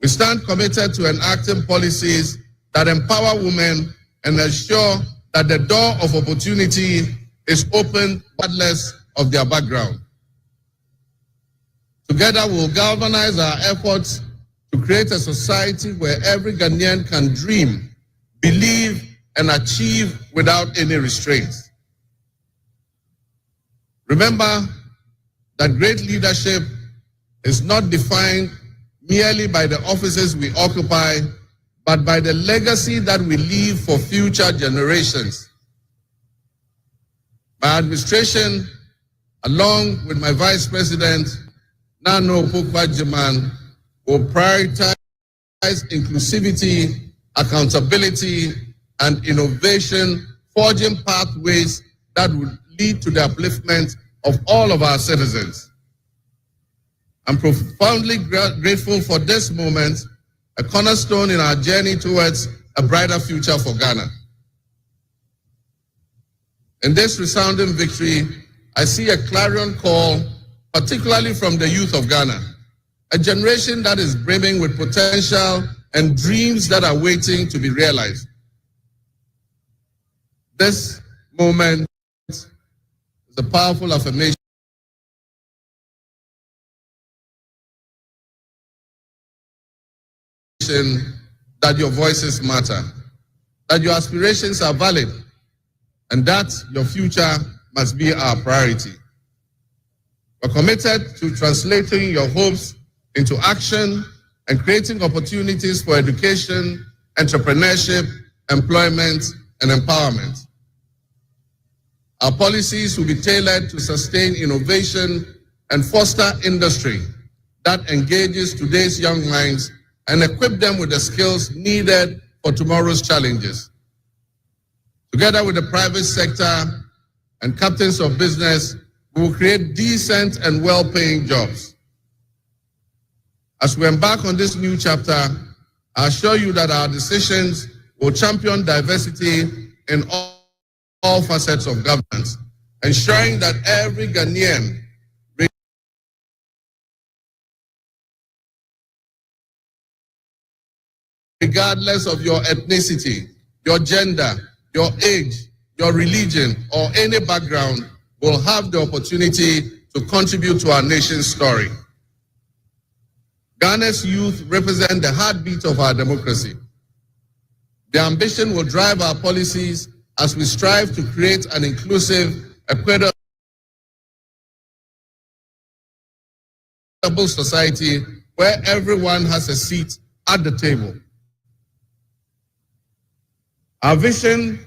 We stand committed to enacting policies that empower women and ensure that the door of opportunity is open regardless of their background. Together, we'll galvanize our efforts to create a society where every Ghanaian can dream, believe, and achieve without any restraints. Remember that great leadership is not defined merely by the offices we occupy, but by the legacy that we leave for future generations. My administration, along with my Vice President, Nana Opoku-Agyeman, will prioritize inclusivity, accountability, and innovation, forging pathways that would lead to the upliftment of all of our citizens. I'm profoundly grateful for this moment, a cornerstone in our journey towards a brighter future for Ghana. In this resounding victory, I see a clarion call, particularly from the youth of Ghana, a generation that is brimming with potential and dreams that are waiting to be realized. This moment is a powerful affirmation that your voices matter, that your aspirations are valid, and that your future must be our priority. We're committed to translating your hopes into action and creating opportunities for education, entrepreneurship, employment, and empowerment. Our policies will be tailored to sustain innovation and foster industry that engages today's young minds and equip them with the skills needed for tomorrow's challenges. Together with the private sector and captains of business, we will create decent and well-paying jobs. As we embark on this new chapter, I assure you that our decisions will champion diversity in all facets of governance, ensuring that every Ghanaian, regardless of your ethnicity, your gender, your age, your religion, or any background, will have the opportunity to contribute to our nation's story. Ghana's youth represent the heartbeat of our democracy. Their ambition will drive our policies as we strive to create an inclusive, equitable society where everyone has a seat at the table. Our vision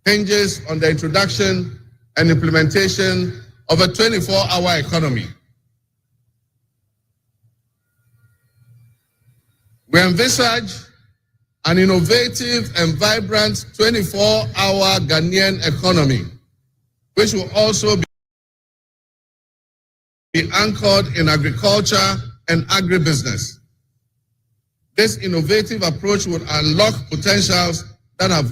hinges on the introduction and implementation of a 24-hour economy. We envisage an innovative and vibrant 24-hour Ghanaian economy, which will also be anchored in agriculture and agribusiness. This innovative approach would unlock potentials that have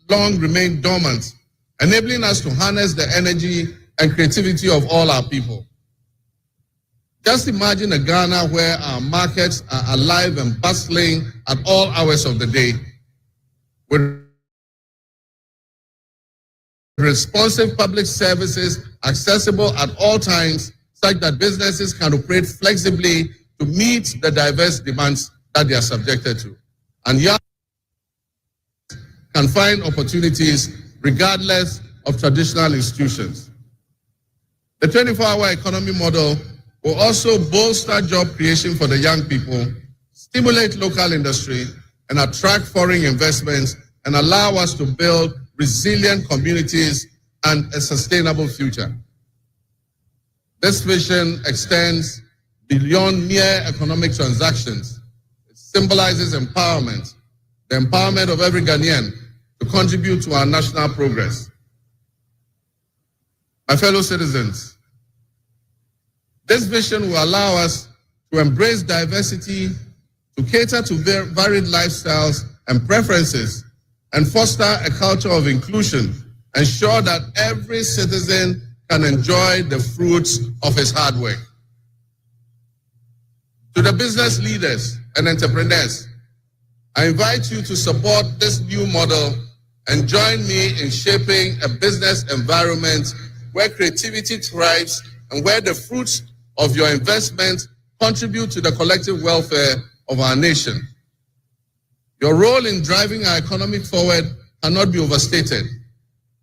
long remained dormant, enabling us to harness the energy and creativity of all our people. Just imagine a Ghana where our markets are alive and bustling at all hours of the day, with responsive public services accessible at all times, such that businesses can operate flexibly to meet the diverse demands that they are subjected to. And young can find opportunities regardless of traditional institutions. The 24-hour economy model will also bolster job creation for the young people, stimulate local industry, and attract foreign investments, and allow us to build resilient communities and a sustainable future. This vision extends beyond mere economic transactions. It symbolizes empowerment, the empowerment of every Ghanaian to contribute to our national progress. My fellow citizens, this vision will allow us to embrace diversity, to cater to varied lifestyles and preferences, and foster a culture of inclusion, ensure that every citizen can enjoy the fruits of his hard work. To the business leaders and entrepreneurs, I invite you to support this new model and join me in shaping a business environment where creativity thrives and where the fruits of your investment contribute to the collective welfare of our nation. Your role in driving our economy forward cannot be overstated.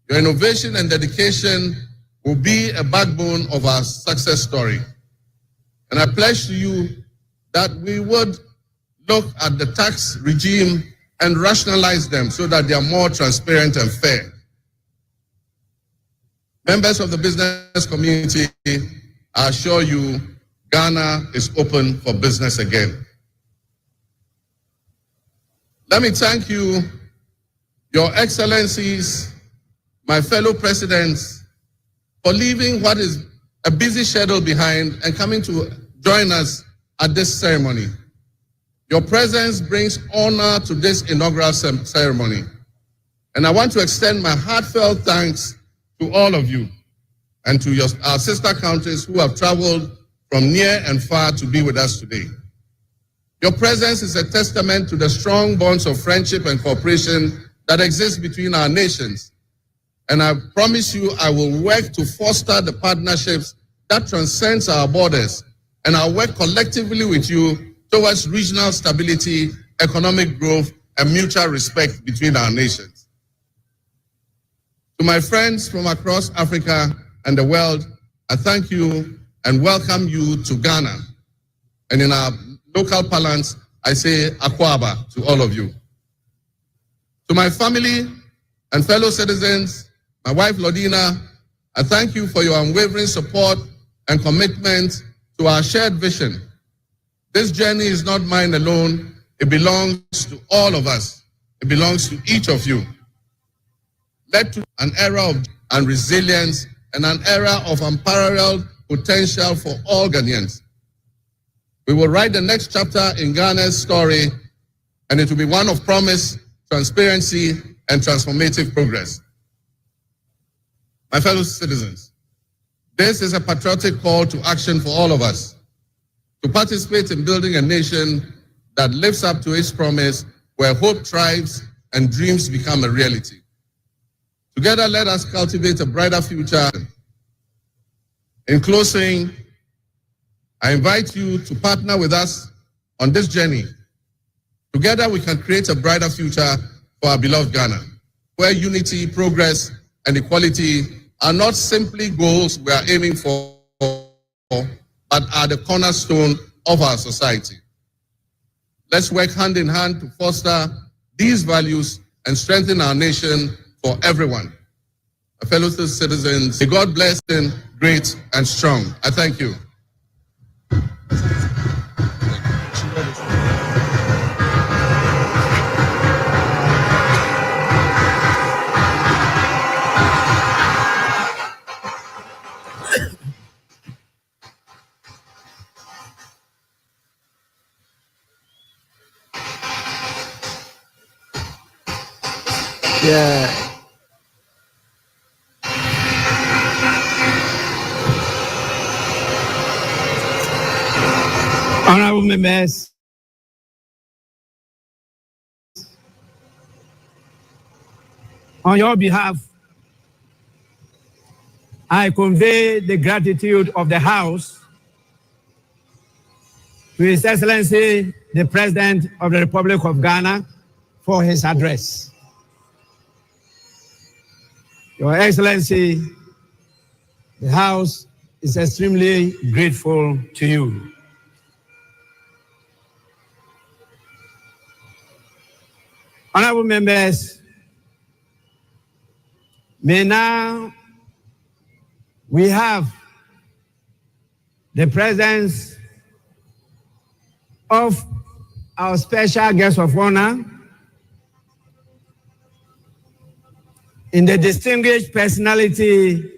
Your innovation and dedication will be a backbone of our success story. And I pledge to you that we would look at the tax regime and rationalize them so that they are more transparent and fair. Members of the business community, I assure you, Ghana is open for business again. Let me thank you, Your Excellencies, my fellow presidents, for leaving what is a busy schedule behind and coming to join us at this ceremony. Your presence brings honor to this inaugural ceremony. And I want to extend my heartfelt thanks to all of you and to our sister countries who have traveled from near and far to be with us today. Your presence is a testament to the strong bonds of friendship and cooperation that exist between our nations. And I promise you I will work to foster the partnerships that transcends our borders, and I'll work collectively with you towards regional stability, economic growth, and mutual respect between our nations. To my friends from across Africa and the world, I thank you and welcome you to Ghana. And in our local parlance, I say Akwaba to all of you. To my family and fellow citizens, my wife Lodina, I thank you for your unwavering support and commitment to our shared vision. This journey is not mine alone. It belongs to all of us. It belongs to each of you. Led to an era of resilience and an era of unparalleled potential for all Ghanaians. We will write the next chapter in Ghana's story, and it will be one of promise, transparency, and transformative progress. My fellow citizens, this is a patriotic call to action for all of us to participate in building a nation that lives up to its promise, where hope thrives and dreams become a reality. Together, let us cultivate a brighter future. In closing, I invite you to partner with us on this journey. Together, we can create a brighter future for our beloved Ghana, where unity, progress, and equality are not simply goals we are aiming for, but are the cornerstone of our society. Let's work hand in hand to foster these values and strengthen our nation for everyone. My fellow citizens, may God bless them great and strong. I thank you. Yeah. Honorable members, on your behalf, I convey the gratitude of the House to His Excellency, the President of the Republic of Ghana, for his address. Your Excellency, the House is extremely grateful to you. Honorable members, may now we have the presence of our special guest of honor in the distinguished personality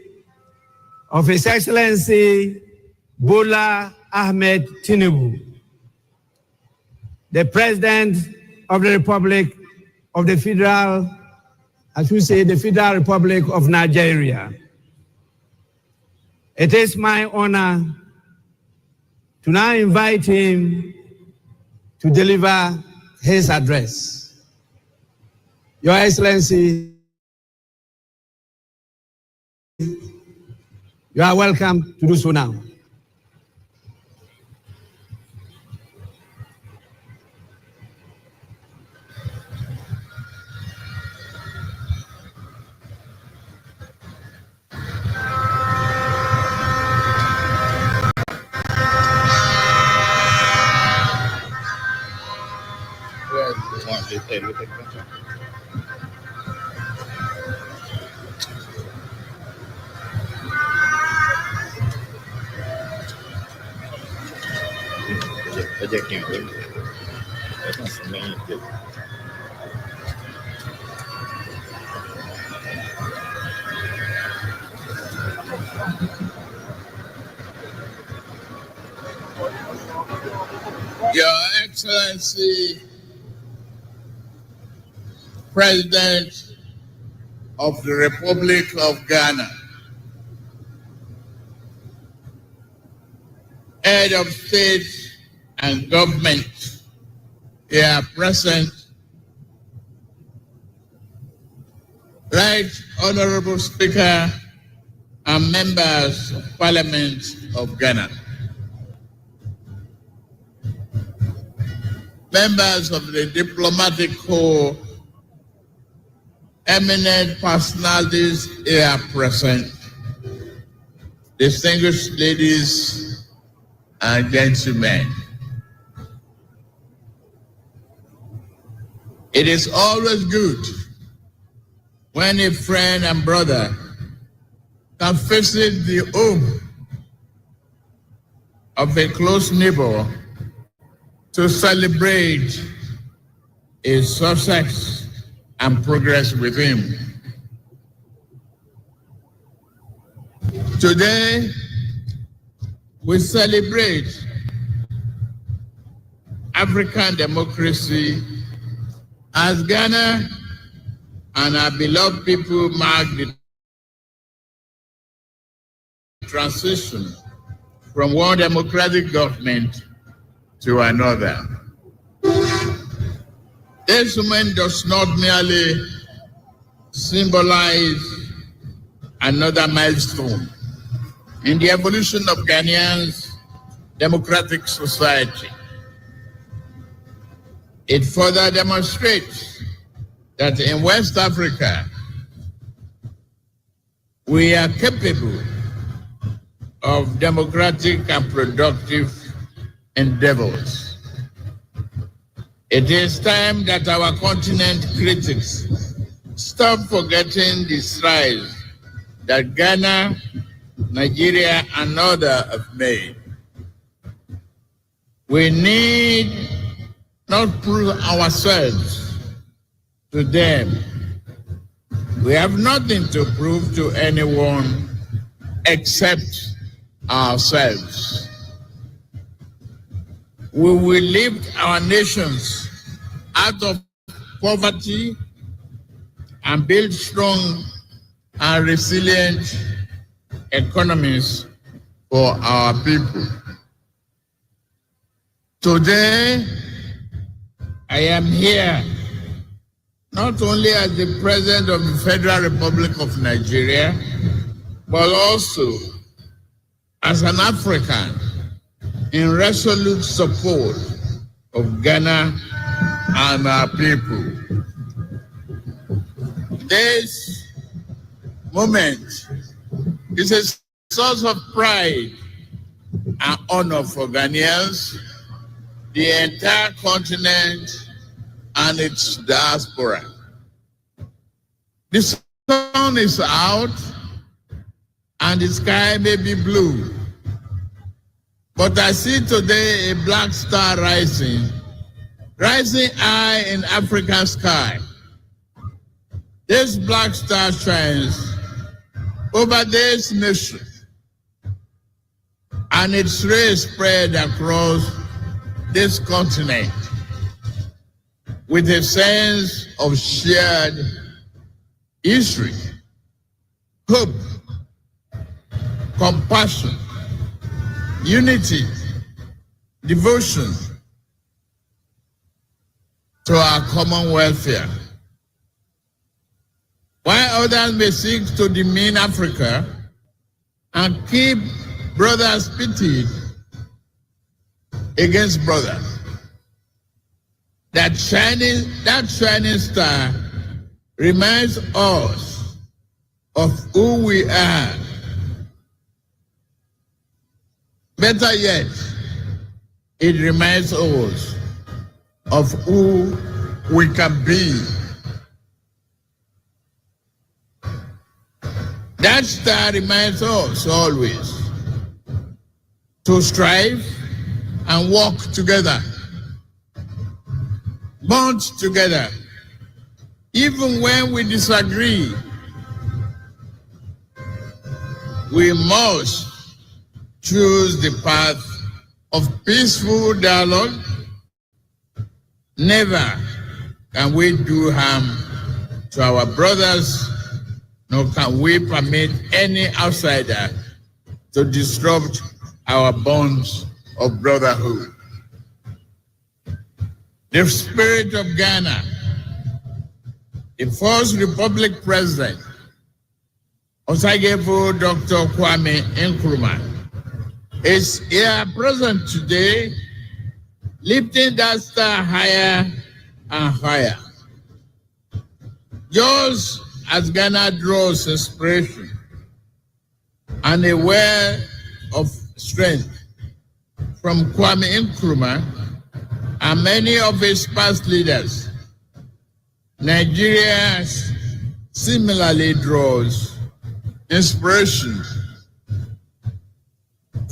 of His Excellency Bola Ahmed Tinubu, the President of the Republic of the Federal, I should say the Federal Republic of Nigeria. It is my honor to now invite him to deliver his address. Your Excellency, you are welcome to do so now. Your Excellency, President of the Republic of Ghana, Head of State and Government here present, Right Honorable Speaker and Members of Parliament of Ghana, members of the diplomatic corps, eminent personalities here present, distinguished ladies and gentlemen. It is always good when a friend and brother can visit the home of a close neighbor to celebrate his success and progress with him. Today, we celebrate African democracy as Ghana and our beloved people mark the transition from one democratic government to another. This moment does not merely symbolize another milestone in the evolution of Ghanaians' democratic society. It further demonstrates that in West Africa, we are capable of democratic and productive endeavors. It is time that our continent critics stop forgetting the strides that Ghana, Nigeria, and others have made. We need not prove ourselves to them. We have nothing to prove to anyone except ourselves. We will lift our nations out of poverty and build strong and resilient economies for our people. Today, I am here not only as the President of the Federal Republic of Nigeria, but also as an African in resolute support of Ghana and our people. This moment is a source of pride and honor for Ghanaians, the entire continent, and its diaspora. The sun is out and the sky may be blue, but I see today a black star rising high in African sky. This black star shines over this nation, and its rays spread across this continent with a sense of shared history, hope, compassion, unity, devotion to our common welfare. While others may seek to demean Africa and keep brothers pitted against brothers, that shining star reminds us of who we are. Better yet, it reminds us of who we can be. That star reminds us always to strive and work together, bond together, even when we disagree. We must choose the path of peaceful dialogue. Never can we do harm to our brothers, nor can we permit any outsider to disrupt our bonds of brotherhood. The spirit of Ghana, the first Republic President, Osagefo Dr. Kwame Nkrumah, is here present today, lifting that star higher and higher. Just as Ghana draws inspiration and a well of strength from Kwame Nkrumah and many of his past leaders, Nigeria similarly draws inspiration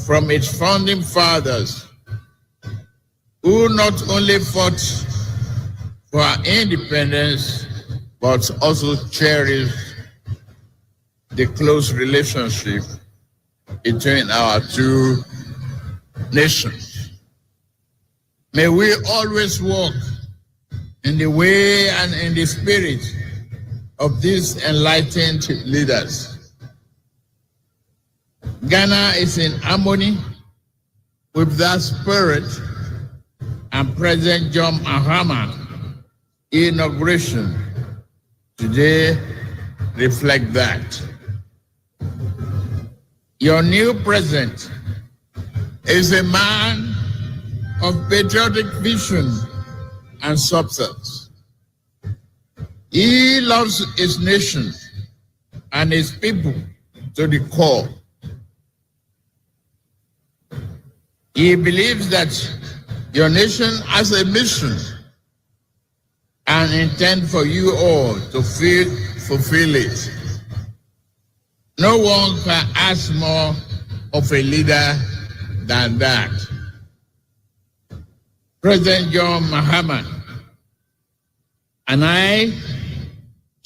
from its founding fathers, who not only fought for our independence, but also cherished the close relationship between our two nations. May we always walk in the way and in the spirit of these enlightened leaders. Ghana is in harmony with that spirit, and President John Mahama inauguration today reflect that. Your new president is a man of patriotic vision and substance. He loves his nation and his people to the core. He believes that your nation has a mission and intend for you all to fulfill it. No one can ask more of a leader than that. President John Mahama and I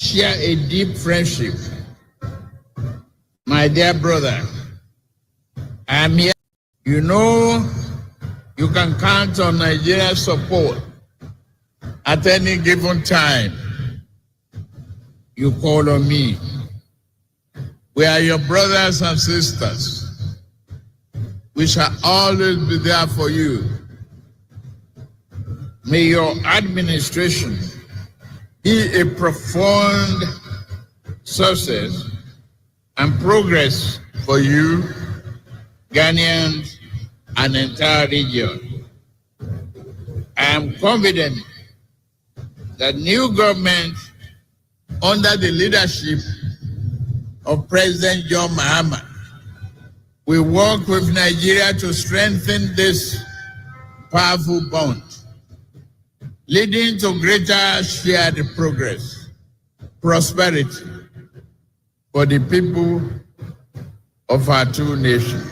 share a deep friendship. My dear brother, I am here. You know you can count on Nigeria's support at any given time. You call on me. We are your brothers and sisters. We shall always be there for you. May your administration be a profound success and progress for you, Ghanaians, and the entire region. I am confident that new government under the leadership of President John Mahama will work with Nigeria to strengthen this powerful bond, leading to greater shared progress, prosperity for the people of our two nations.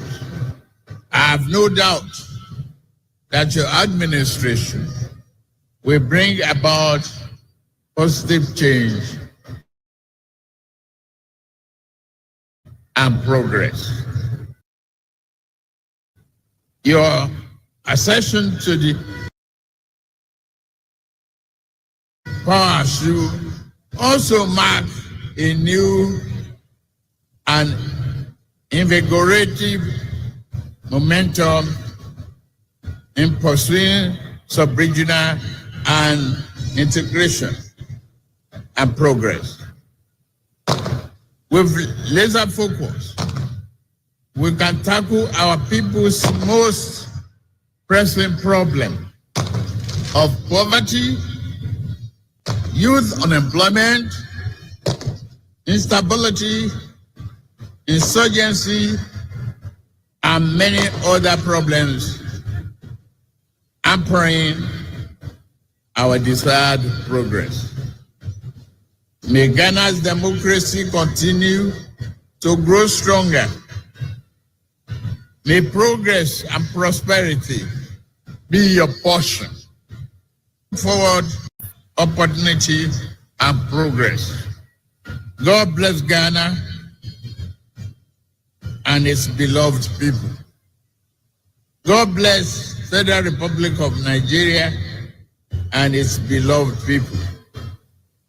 I have no doubt that your administration will bring about positive change and progress. Your accession to the power should also mark a new and invigorating momentum in pursuing sub-regional and integration and progress. With laser focus, we can tackle our people's most pressing problem of poverty, youth unemployment, instability, insurgency, and many other problems hampering our desired progress. May Ghana's democracy continue to grow stronger. May progress and prosperity be your portion. Forward opportunity and progress. God bless Ghana and its beloved people. God bless Federal Republic of Nigeria and its beloved people.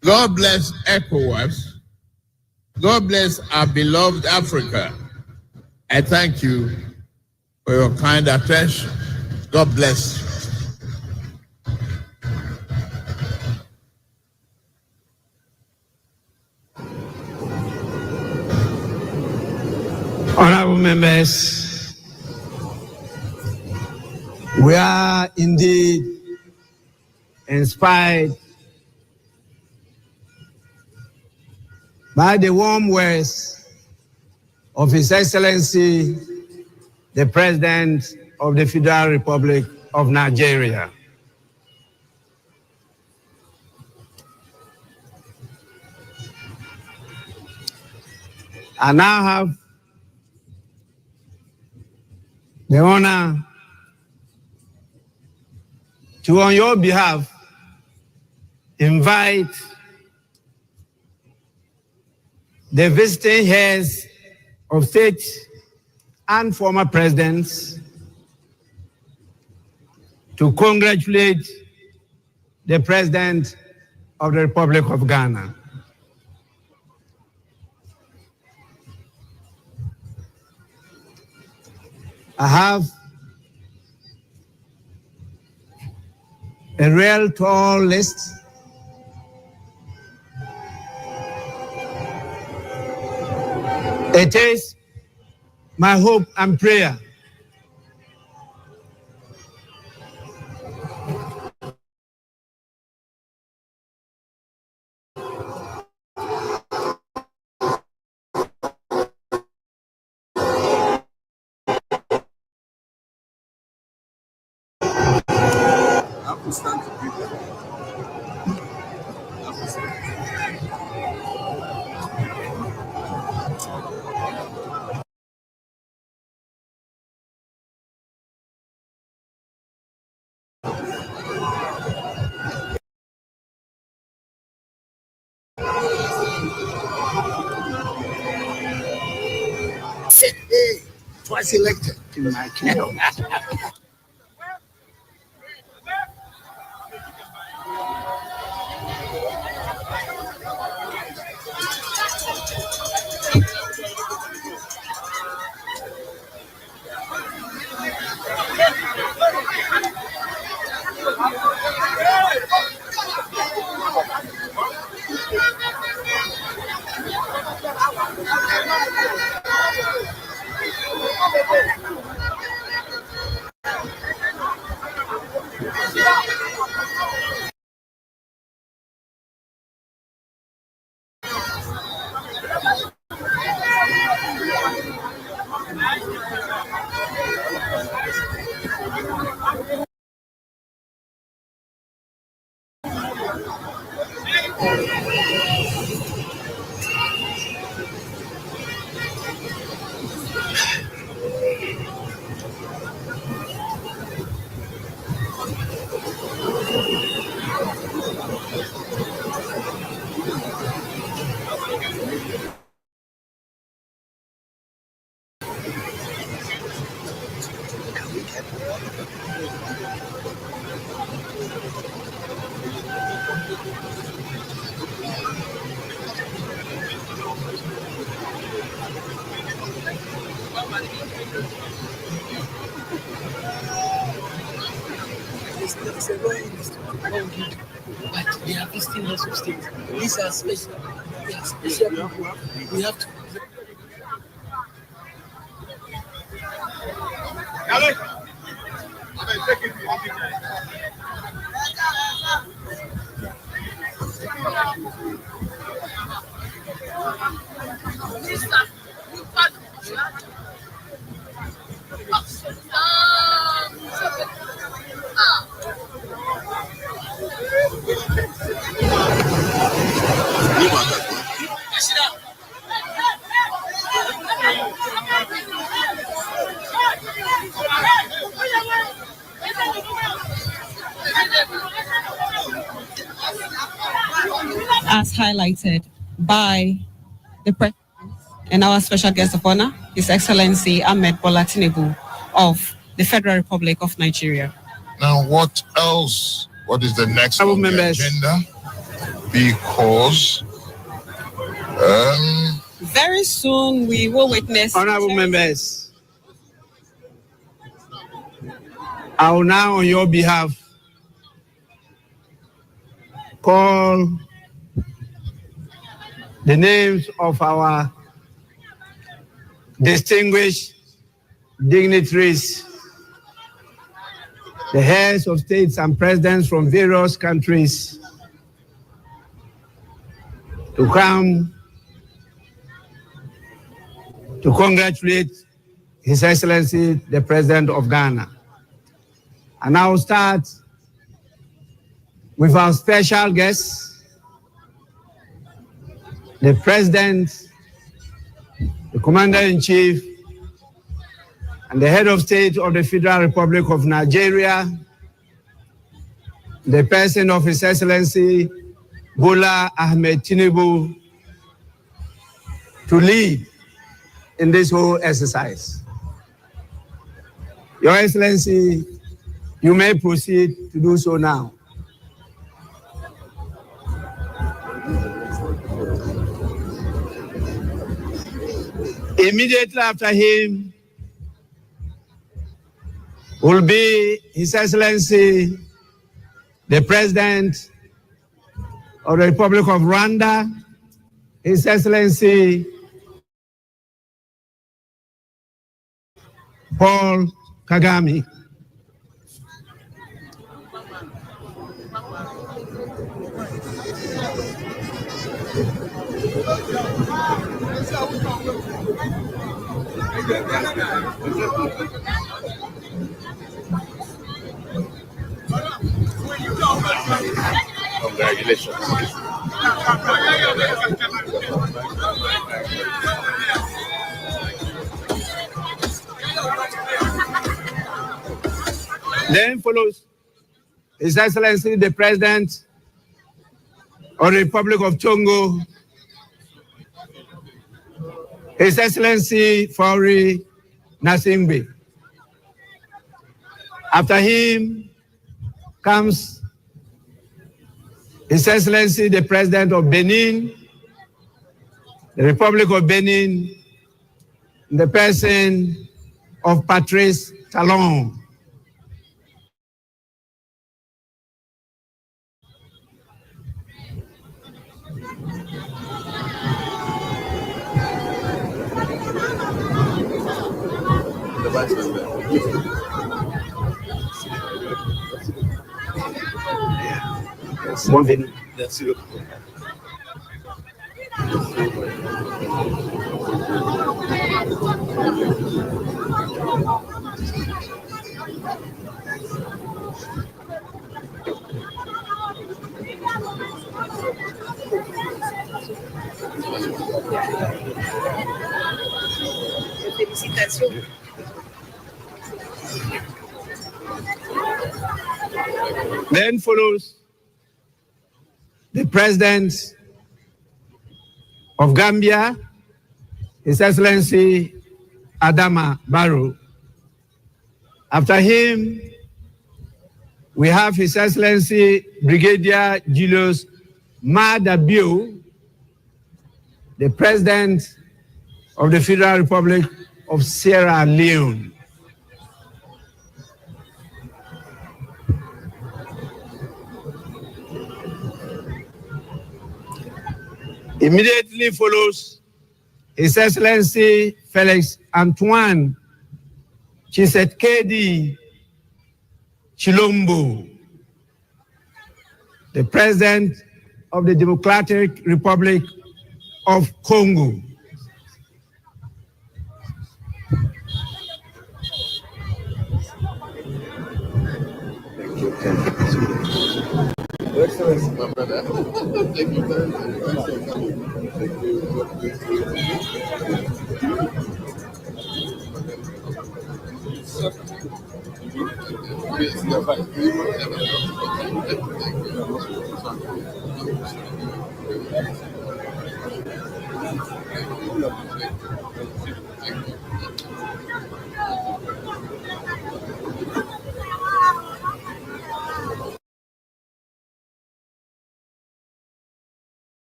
God bless ECOWAS. God bless our beloved Africa. I thank you for your kind attention. God bless you. Honorable members, we are indeed inspired by the warm words of His Excellency, the President of the Federal Republic of Nigeria. I now have the honor to, on your behalf, invite the visiting heads of state and former presidents to congratulate the President of the Republic of Ghana. I have a real tall list. It is my hope and prayer twice elected in my kingdom. It's a law industry, but they are visiting heads of state. These are special. They are special people. We have to. As highlighted by the President and our special guest of honor, His Excellency Ahmed Bola Tinubu of the Federal Republic of Nigeria. Now, what else? What is the next on the agenda? Because very soon we will witness. Honorable members, I will now, on your behalf, call the names of our distinguished dignitaries, the heads of states and presidents from various countries, to come to congratulate His Excellency, the President of Ghana. And I will start with our special guest, the President, the Commander-in-Chief, and the Head of State of the Federal Republic of Nigeria, the person of His Excellency Bola Ahmed Tinubu, to lead in this whole exercise. Your Excellency, you may proceed to do so now. Immediately after him will be His Excellency, the President of the Republic of Rwanda, His Excellency Paul Kagame. Congratulations. Then follows His Excellency, the President of the Republic of Congo, His Excellency Faure Gnassingbé. After him comes His Excellency, the President of Benin, the Republic of Benin, in the person of Patrice Talon. Félicitations. Then follows the President of Gambia, His Excellency Adama Barrow. After him, we have His Excellency Brigadier Julius Maada Bio, the President of the Federal Republic of Sierra Leone. Immediately follows His Excellency Felix Antoine Tshisekedi Chilombo, the President of the Democratic Republic of Congo. Excellency, my brother. Thank you very much. Thanks for coming. Thank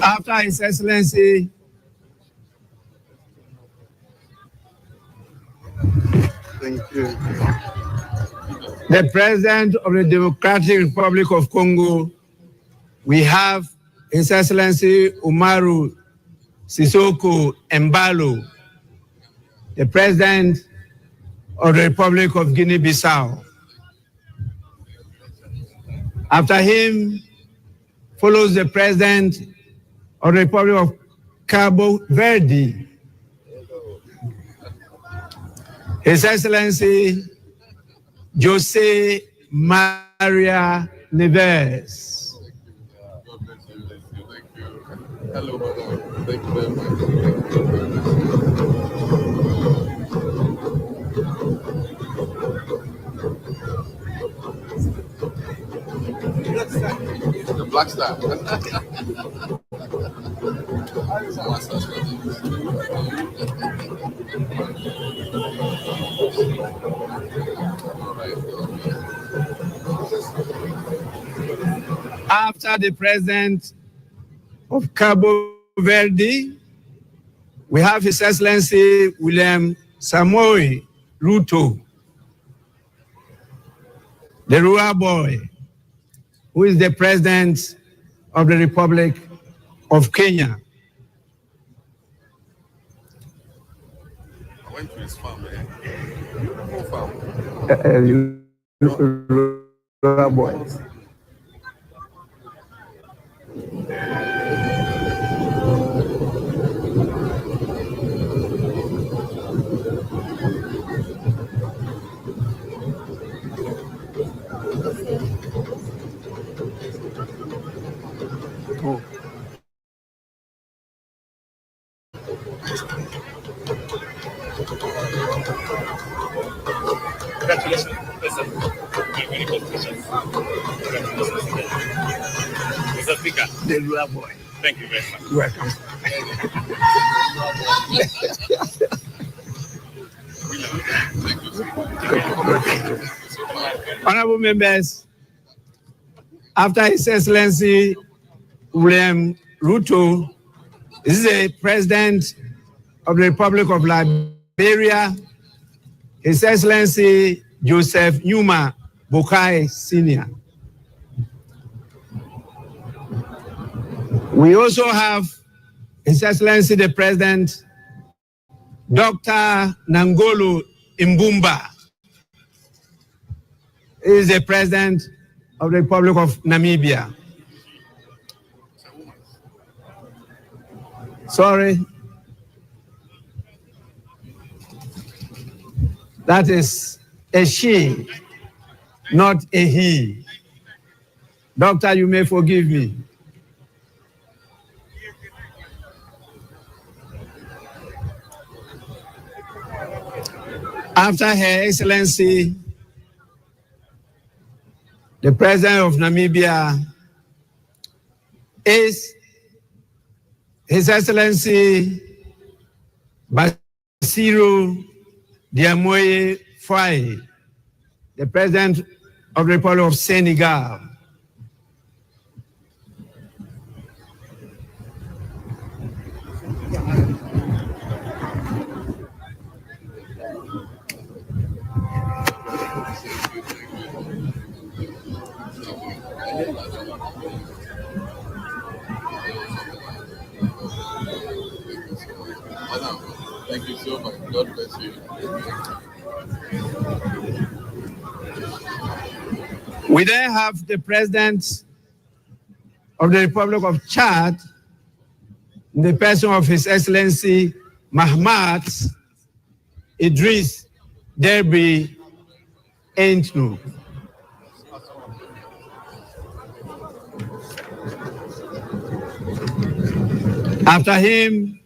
After His Excellency the President of the Democratic Republic of Congo, we have His Excellency Umaru Sissoco Embalo, the President of the Republic of Guinea-Bissau. After him follows the President of the Republic of Cabo Verde, His Excellency Jose Maria Neves. God bless you. Thank you. Hello, brother. Thank you very much. The Black Star. After the president of Cabo Verde, we have His Excellency William Samoei Ruto, the rural boy, who is the president of the Republic of Kenya. I went to his farm, Beautiful farm. Rural boys. Oh. Congratulations, Professor. Many congratulations. Congratulations. Mr. Speaker. The rural boy. Thank you very much. You're welcome. Honorable members, after His Excellency William Ruto is the President of the Republic of Liberia, His Excellency Joseph Numa Boakai Sr. We also have His Excellency the President, Dr. Nangolo Mbumba, he is the President of the Republic of Namibia. Sorry. That is a she, not a he. Doctor, you may forgive me. After Her Excellency, the President of Namibia is His Excellency Bassirou Diomaye Faye, the President of the Republic of Senegal. Thank you so much. God bless you. We then have the President of the Republic of Chad, in the person of His Excellency Mahamat Idris Deby Itno. After him,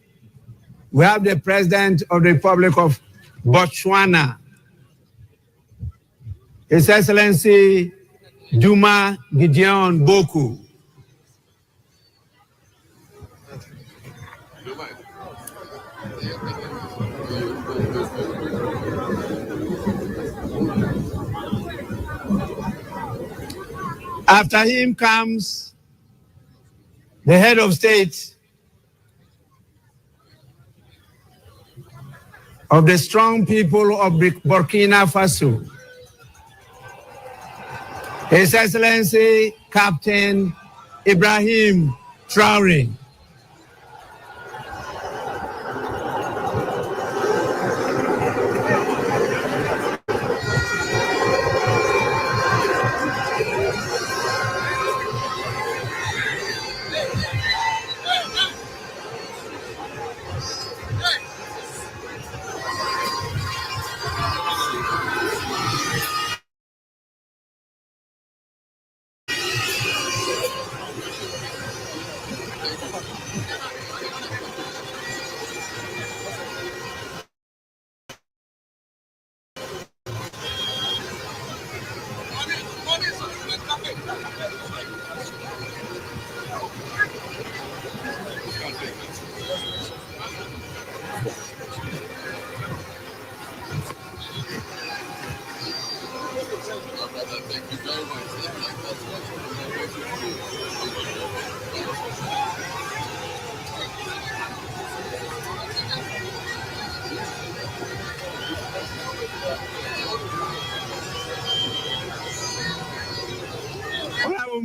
we have the President of the Republic of Botswana, His Excellency Duma Gideon Boku. After him comes the head of state of the strong people of Burkina Faso, His Excellency Captain Ibrahim Traoré.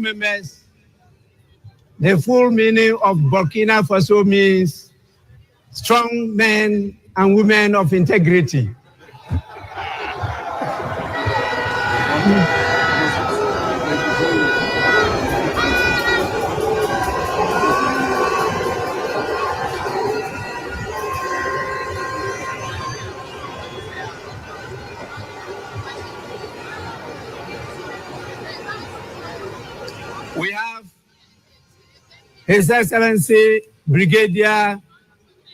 members, the full meaning of Burkina Faso means strong men and women of integrity. We have His Excellency Brigadier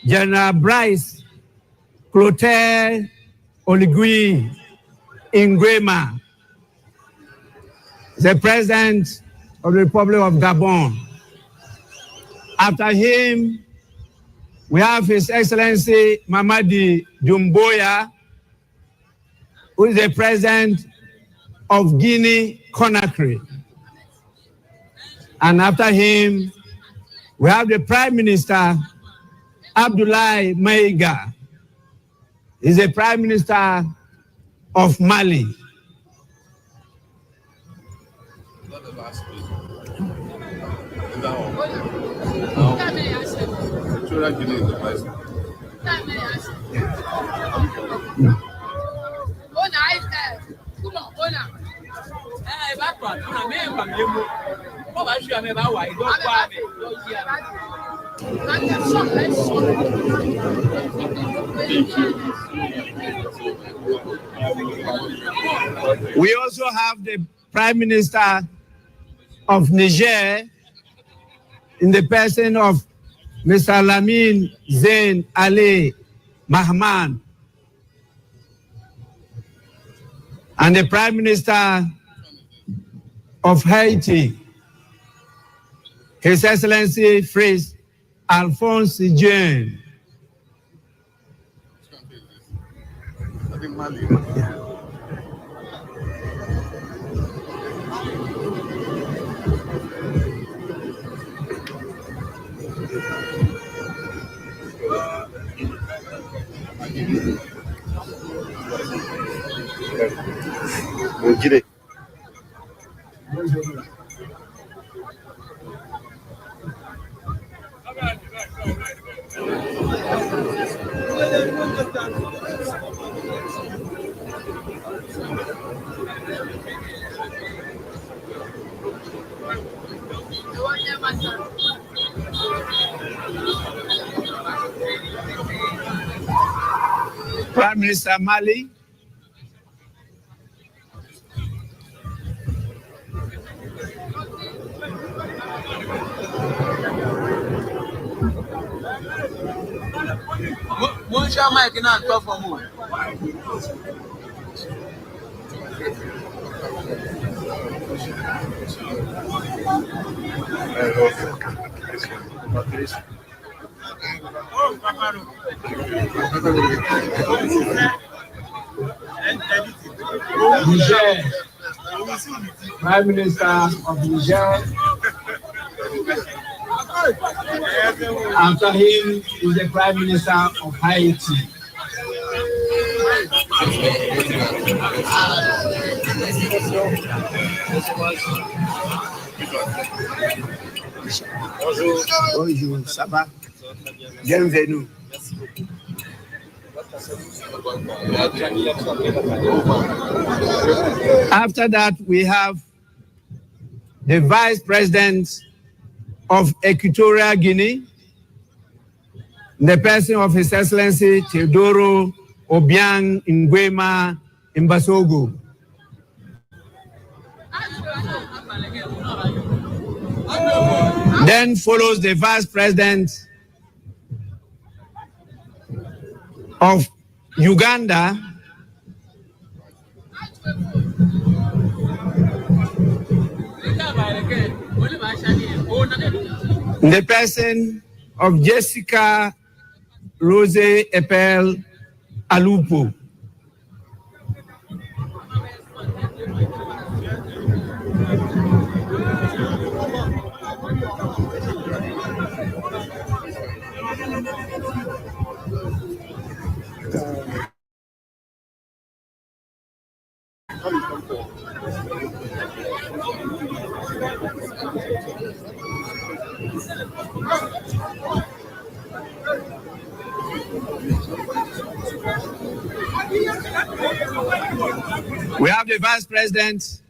General Bryce Clotaire Oligui Nguema, the President of the Republic of Gabon. After him, we have His Excellency Mamadi Doumbouya, who is the President of Guinea-Conakry. And after him, we have the Prime Minister, Abdoulaye Maïga. He's the Prime Minister of Mali. We also have the Prime Minister of Niger in the person of Mr. Lamine Zain Ali Mahman, and the Prime Minister of Haiti, His Excellency Fritz Alphonse Jean. Prime Minister Mali, Niger, Prime Minister of Niger. After him is the Prime Minister of Haiti. Bonjour, ça va? Bienvenue. After that, we have the Vice President of Equatorial Guinea, the person of His Excellency Teodoro Obiang Nguema Mbasogo. Then follows the Vice President of Uganda, the person of Jessica Rose Epel Alupo. We have the Vice President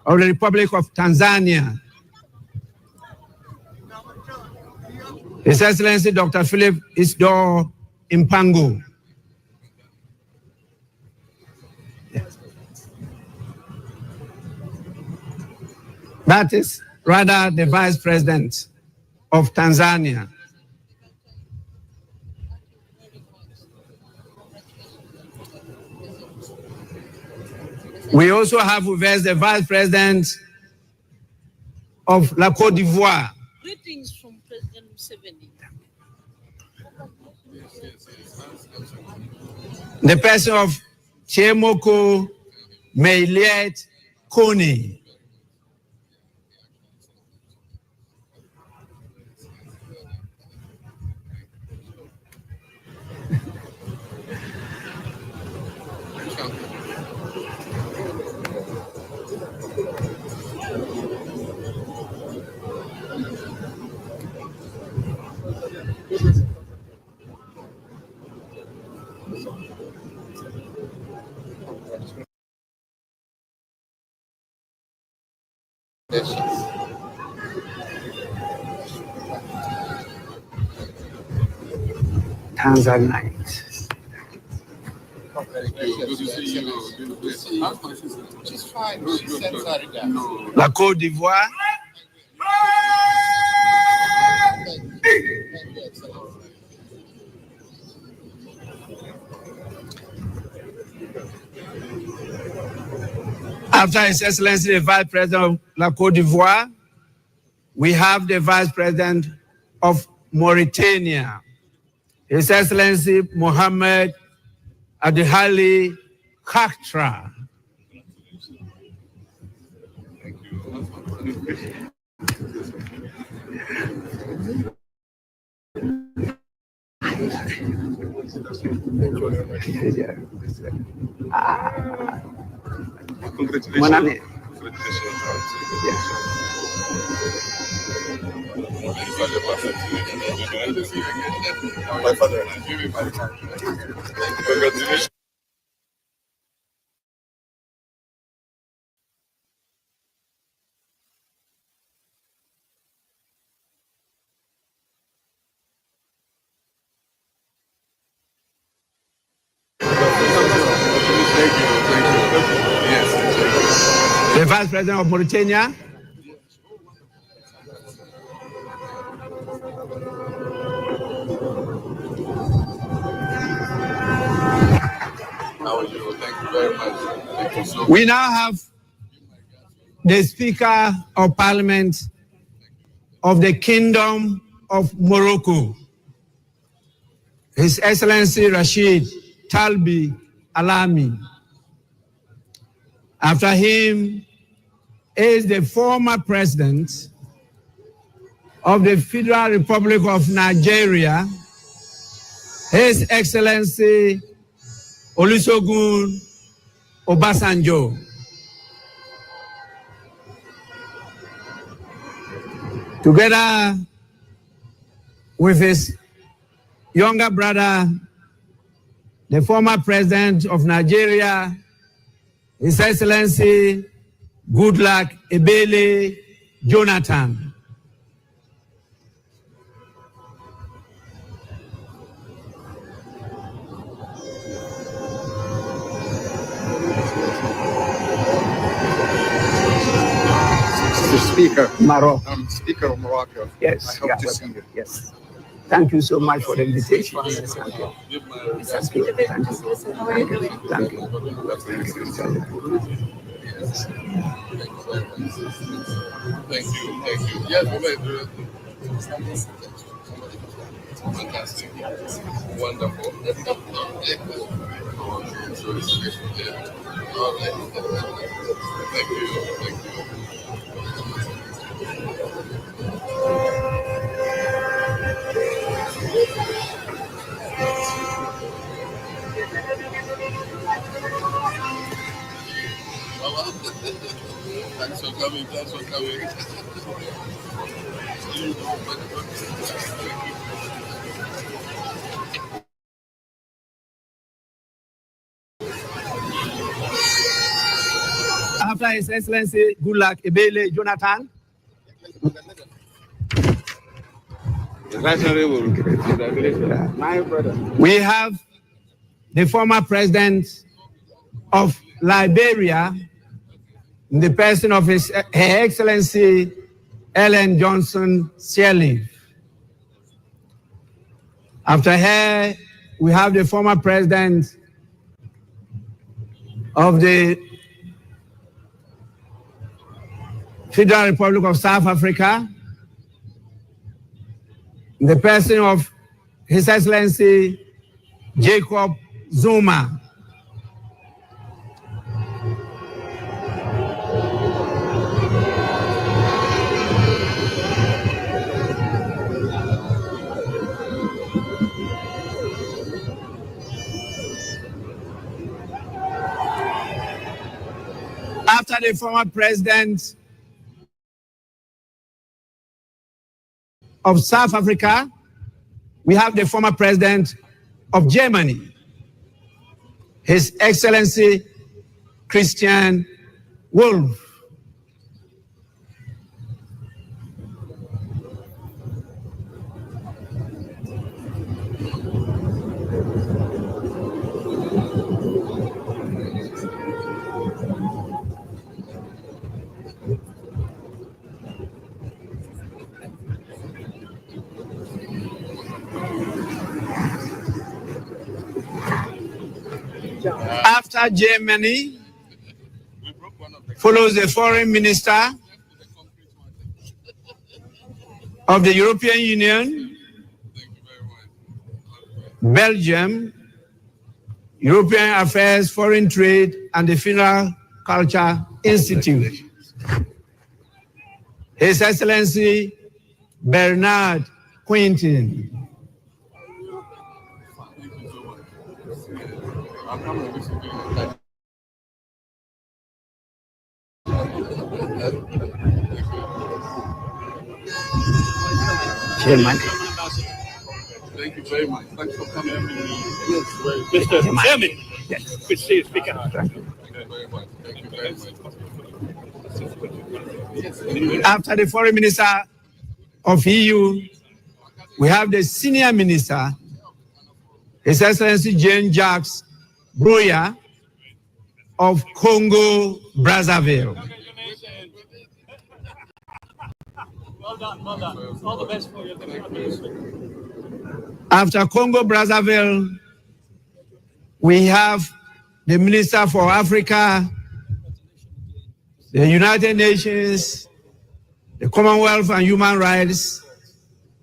of the Republic of Tanzania, His Excellency Dr. Philip Isdor Mpango. That is rather the Vice President of Tanzania. We also have with us the Vice President of La Côte d'Ivoire. Greetings from President Museveni. The person of Chemoko Meiliet Kone. Tanzanite. La Côte d'Ivoire. After His Excellency the Vice President of La Côte d'Ivoire, we have the Vice President of Mauritania, His Excellency Mohamed Adihali Khatra. Congratulations. My father. Congratulations. The Vice President of Mauritania. How are you? Thank you very much. Thank you so much. We now have the Speaker of Parliament of the Kingdom of Morocco, His Excellency Rashid Talbi Alami. After him is the former President of the Federal Republic of Nigeria, His Excellency Olusegun Obasanjo. Together with his younger brother, the former President of Nigeria, His Excellency Goodluck Ebele Jonathan. Speaker. Morocco. I'm Speaker of Morocco. Yes. I hope to see you. Yes. Thank you so much for the invitation. Thank you. Thank you. Thank you. Thank you. Thank you. Yes, fantastic. Wonderful. Thank you. Thanks for coming. After His Excellency Goodluck Ebele Jonathan, we have the former president of Liberia, in the person of Her Excellency Ellen Johnson Sirleaf. After her, we have the former president of the Federal Republic of South Africa, in the person of His Excellency Jacob Zuma. After the former president of South Africa, we have the former president of Germany, His Excellency Christian Wolff. After Germany, follows the foreign minister of the European Union, Belgium, European Affairs, Foreign Trade, and the Funeral Culture Institute. His Excellency Bernard Quintin. Chairman. Thank you very much. Thanks for coming. Mr. Chairman. Yes. Good to see you, Speaker. Thank you very much. Thank you very much. After the foreign minister of EU, we have the senior minister, His Excellency Jean-Jacques Brouillard of Congo, Brazzaville. Well done, well done. All the best for you. After Congo, Brazzaville, we have the Minister for Africa, the United Nations, the Commonwealth and Human Rights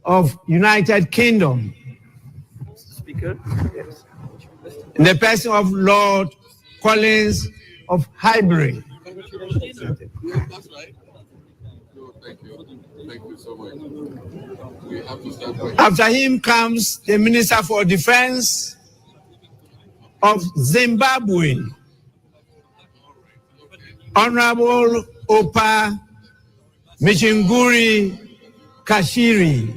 of United Kingdom. Speaker? Yes. In the person of Lord Collins of Highbury. That's right. Thank you. Thank you so much. We have to start. After him comes the Minister for Defense of Zimbabwe, Honorable Opa Michinguri Kashiri.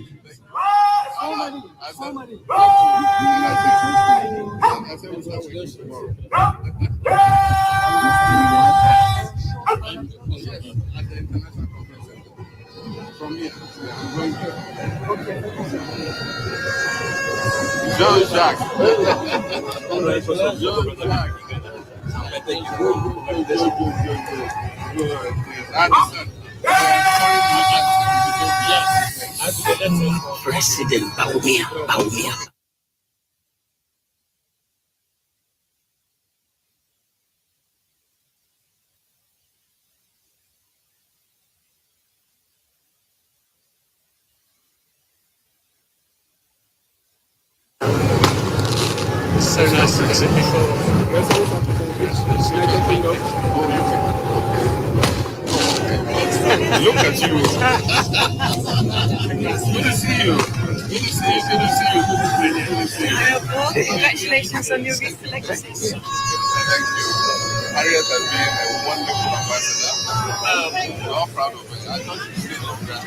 From here. Jean-Jacques. President Baumia. So nice to see you. Look at you. Good to see you. Good to see you. Good to see you. Good to see you. Congratulations on your visa legacy. Thank you. Harriet has been a wonderful ambassador. I'm all proud of it. I thought you stayed longer.